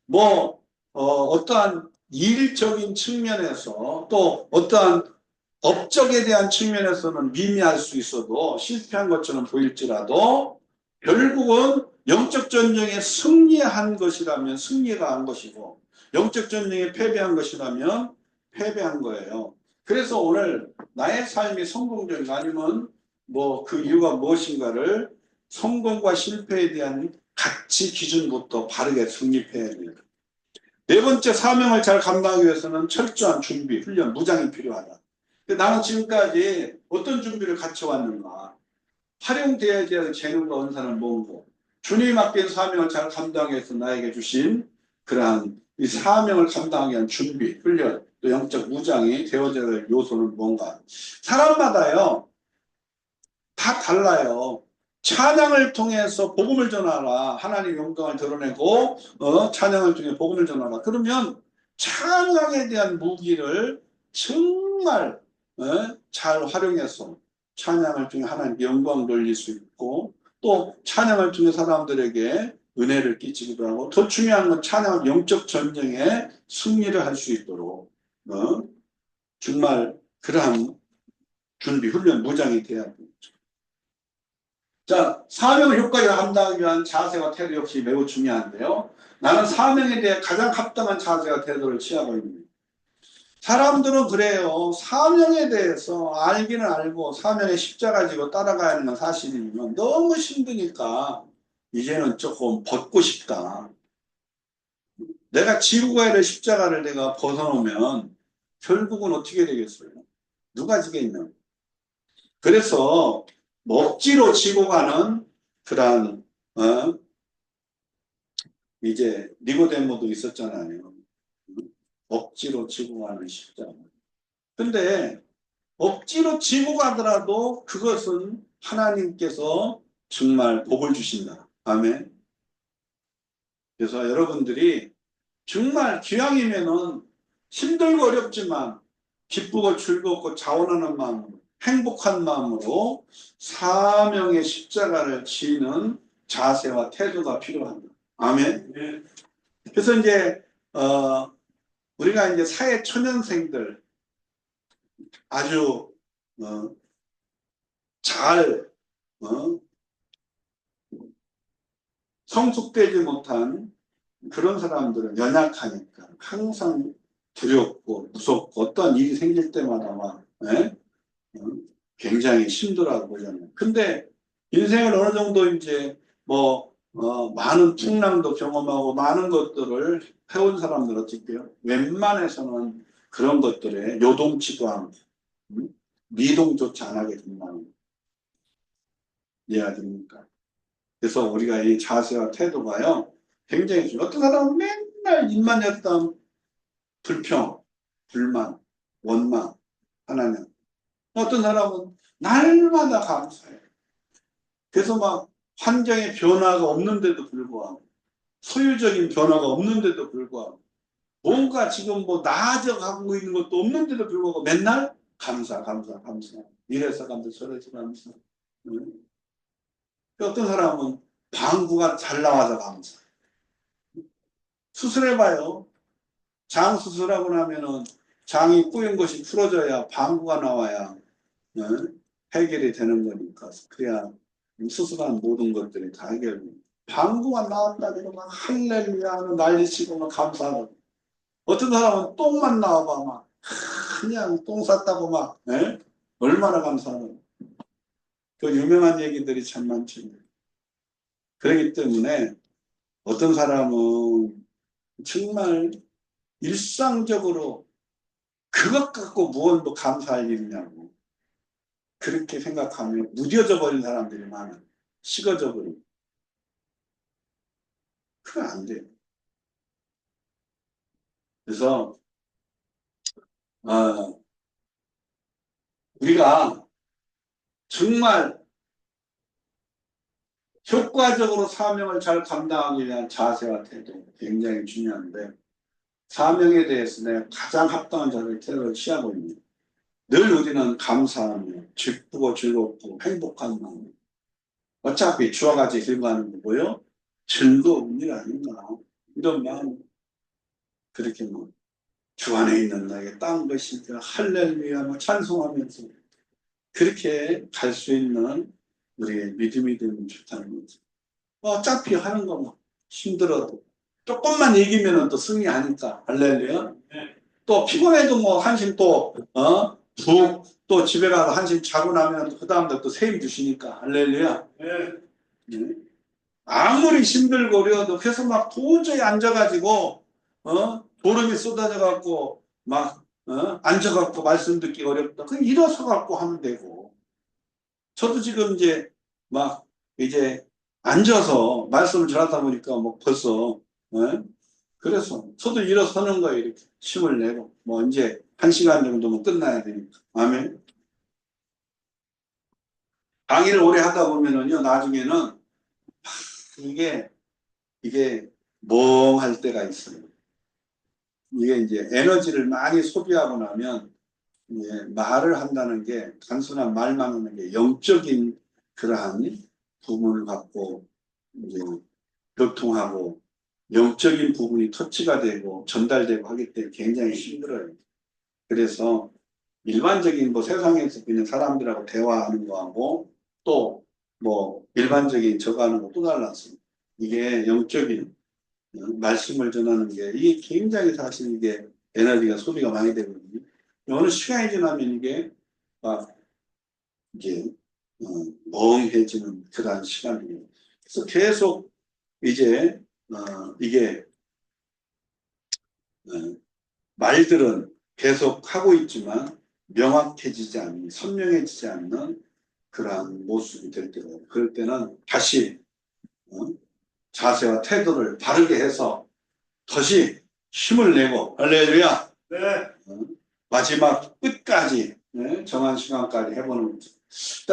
뭐 어떠한 일적인 측면에서 또 어떠한 업적에 대한 측면에서는 미미할 수 있어도 실패한 것처럼 보일지라도 결국은 영적 전쟁에 승리한 것이라면 승리가 한 것이고 영적 전쟁에 패배한 것이라면 패배한 거예요. 그래서 오늘 나의 삶이 성공적인가 아니면 뭐 그 이유가 무엇인가를 성공과 실패에 대한 가치 기준부터 바르게 성립해야 됩니다. 네 번째 사명을 잘 감당하기 위해서는 철저한 준비, 훈련, 무장이 필요하다. 나는 지금까지 어떤 준비를 갖춰왔는가? 활용되어야 될 재능과 은사는 뭔고? 주님 맡긴 사명을 잘 감당하기 위해서 나에게 주신 그러한 이 사명을 감당하기 위한 준비, 훈련, 또 영적 무장이 되어져야 될 요소는 뭔가? 사람마다요, 다 달라요. 찬양을 통해서 복음을 전하라. 하나님의 영광을 드러내고 찬양을 통해 복음을 전하라. 그러면 찬양에 대한 무기를 정말 잘 활용해서 찬양을 통해 하나님께 영광 돌릴 수 있고 또 찬양을 통해 사람들에게 은혜를 끼치기도 하고 더 중요한 건 찬양은 영적 전쟁에 승리를 할 수 있도록 정말 그러한 준비, 훈련, 무장이 돼야 됩니다. 자, 사명을 효과적으로 감당하기 위한 자세와 태도 역시 매우 중요한데요. 나는 사명에 대해 가장 합당한 자세와 태도를 취하고 있습니다. 사람들은 그래요. 사명에 대해서 알기는 알고 사명의 십자가 지고 따라가야 하는 건 사실이지만 너무 힘드니까 이제는 조금 벗고 싶다. 내가 지고 가야 될 십자가를 내가 벗어놓으면 결국은 어떻게 되겠어요? 누가 지겠냐? 그래서 억지로 지고 가는 그러한 이제 니고데모도 있었잖아요. 억지로 지고 가는 십자가. 근데 억지로 지고 가더라도 그것은 하나님께서 정말 복을 주신다. 아멘. 그래서 여러분들이 정말 기왕이면은 힘들고 어렵지만 기쁘고 즐겁고 자원하는 마음으로 행복한 마음으로 사명의 십자가를 지는 자세와 태도가 필요합니다. 아멘. 네. 그래서 이제 우리가 이제 사회 초년생들 아주 잘 성숙되지 못한 그런 사람들은 연약하니까 항상 두렵고 무섭고 어떠한 일이 생길 때마다 막 굉장히 힘들어하고 그러잖아요. 근데 인생을 어느 정도 이제 많은 풍랑도 경험하고 많은 것들을 해온 사람들 어떻게 해요? 웬만해서는 그런 것들에 요동치도 않고 미동조차 안 하게 된다는 거. 이해가 됩니까? 그래서 우리가 이 자세와 태도가요 굉장히 중요해요. 어떤 사람은 맨날 입만 열다 불평, 불만, 원망 하나는 어떤 사람은 날마다 감사해요. 그래서 막 환경의 변화가 없는데도 불구하고 소유적인 변화가 없는데도 불구하고 뭔가 지금 나아져가고 있는 것도 없는데도 불구하고 맨날 감사 이래서 감사 저래서 감사. 어떤 사람은 방구가 잘 나와서 감사. 수술해봐요. 장 수술하고 나면은 장이 꼬인 것이 풀어져야 방구가 나와야 해결이 되는 거니까. 그래야 수술한 모든 것들이 다 해결됩니다. 방구가 나왔다고 막 할렐루야 하는 난리치고 막 감사하고. 어떤 사람은 똥만 나와봐 막 그냥 똥 쌌다고 막 얼마나 감사하는. 그 유명한 얘기들이 참 많죠. 그렇기 때문에 어떤 사람은 정말 일상적으로 그것 갖고 무언 감사할 일이냐고 그렇게 생각하면 무뎌져 버린 사람들이 많아요. 식어져 버리고. 그건 안 돼요. 그래서 우리가 정말 효과적으로 사명을 잘 감당하기 위한 자세와 태도 굉장히 중요한데 사명에 대해서 내가 가장 합당한 자세의 태도를 취하고 있는 늘 우리는 감사하며 기쁘고 즐겁고 행복한 마음. 어차피 주와 같이 즐거워하는 거고요. 즐거운 일 아닌가. 이런 마음. 그렇게 주 안에 있는 나에게 딴 것이 할렐루야 찬송하면서 그렇게 갈 수 있는 우리의 믿음이 되면 좋다는 거죠. 어차피 하는 거 힘들어도 조금만 이기면 또 승리하니까 할렐루야. 또 피곤해도 한심 또 집에 가서 한심 자고 나면 그 다음날 또 세임 주시니까 할렐루야. 아무리 힘들고 어려워도 그래서 막 도저히 앉아가지고 보름이 쏟아져갖고 막 앉아갖고 말씀 듣기 어렵다. 그냥 일어서 갖고 하면 되고. 저도 지금 이제 앉아서 말씀을 전하다 보니까 벌써 그래서 저도 일어서는 거예요. 이렇게 힘을 내고 이제 1시간 정도면 끝나야 되니까. 아멘. 강의를 오래 하다 보면은요, 나중에는 이게 멍할 때가 있어요. 이게 이제 에너지를 많이 소비하고 나면 이제 말을 한다는 게 단순한 말만 하는 게 영적인 그러한 부분을 갖고 이제 교통하고 영적인 부분이 터치가 되고 전달되고 하기 때문에 굉장히 힘들어요. 그래서 일반적인 뭐 세상에서 그냥 사람들하고 대화하는 거하고 또 뭐 일반적인 저거 하는 거 또 달랐어요. 이게 영적인 말씀을 전하는 게 이게 굉장히 사실 이게 에너지가 소비가 많이 되거든요. 어느 시간이 지나면 이게 막 이제 어, 멍해지는 그러한 시간이에요. 그래서 계속 이제 이게 어, 말들은 계속 하고 있지만 명확해지지 않는, 선명해지지 않는 그러한 모습이 될 때가 그럴 때는 다시 어, 자세와 태도를 바르게 해서 다시 힘을 내고 할렐루야. 네. 마지막 끝까지 정한 시간까지 해보는 거죠.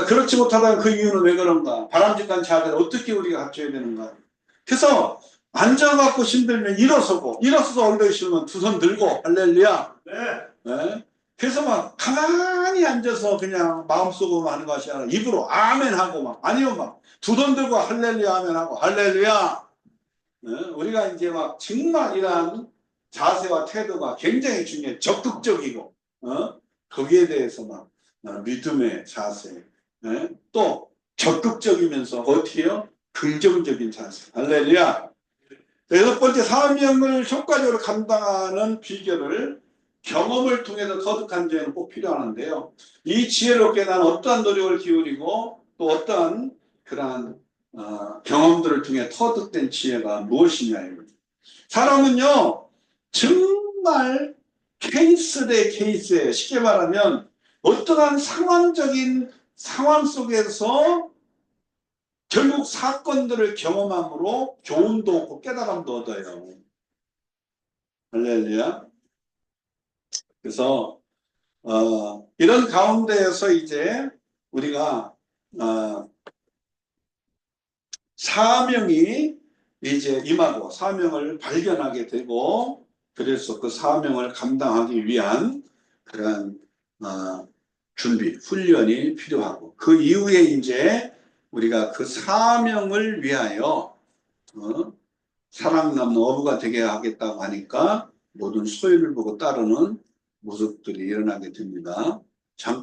그렇지 못하다면 그 이유는 왜 그런가? 바람직한 자세를 어떻게 우리가 갖춰야 되는가? 그래서 앉아갖고 힘들면 일어서고 일어서서 엉덩이 싫으면 두 손 들고 할렐루야. 네. 네. 그래서 막 가만히 앉아서 그냥 마음속으로 하는 것이 아니라 입으로 아멘 하고 막 아니면 막 두 손 들고 할렐루야 아멘 하고 할렐루야. 네. 우리가 이제 막 정말 이러한 자세와 태도가 굉장히 중요해. 적극적이고 거기에 대해서 막 믿음의 자세. 네. 또 적극적이면서 어떻게 해요? 긍정적인 자세. 할렐루야. 여섯 번째, 사명을 효과적으로 감당하는 비결을 경험을 통해서 터득한 지혜는 꼭 필요하는데요. 이 지혜를 얻게 난 어떠한 노력을 기울이고 또 어떠한 그러한 경험들을 통해 터득된 지혜가 무엇이냐 이거죠. 사람은요 정말 케이스 대 케이스예요. 쉽게 말하면 어떠한 상황적인 상황 속에서 결국 사건들을 경험함으로 교훈도 얻고 깨달음도 얻어요. 할렐루야. 그래서 이런 가운데에서 이제 우리가 사명이 이제 임하고 사명을 발견하게 되고 그래서 그 사명을 감당하기 위한 그런 준비, 훈련이 필요하고 그 이후에 이제 우리가 그 사명을 위하여 사랑남는 어부가 되게 하겠다고 하니까 모든 소유를 보고 따르는 모습들이 일어나게 됩니다.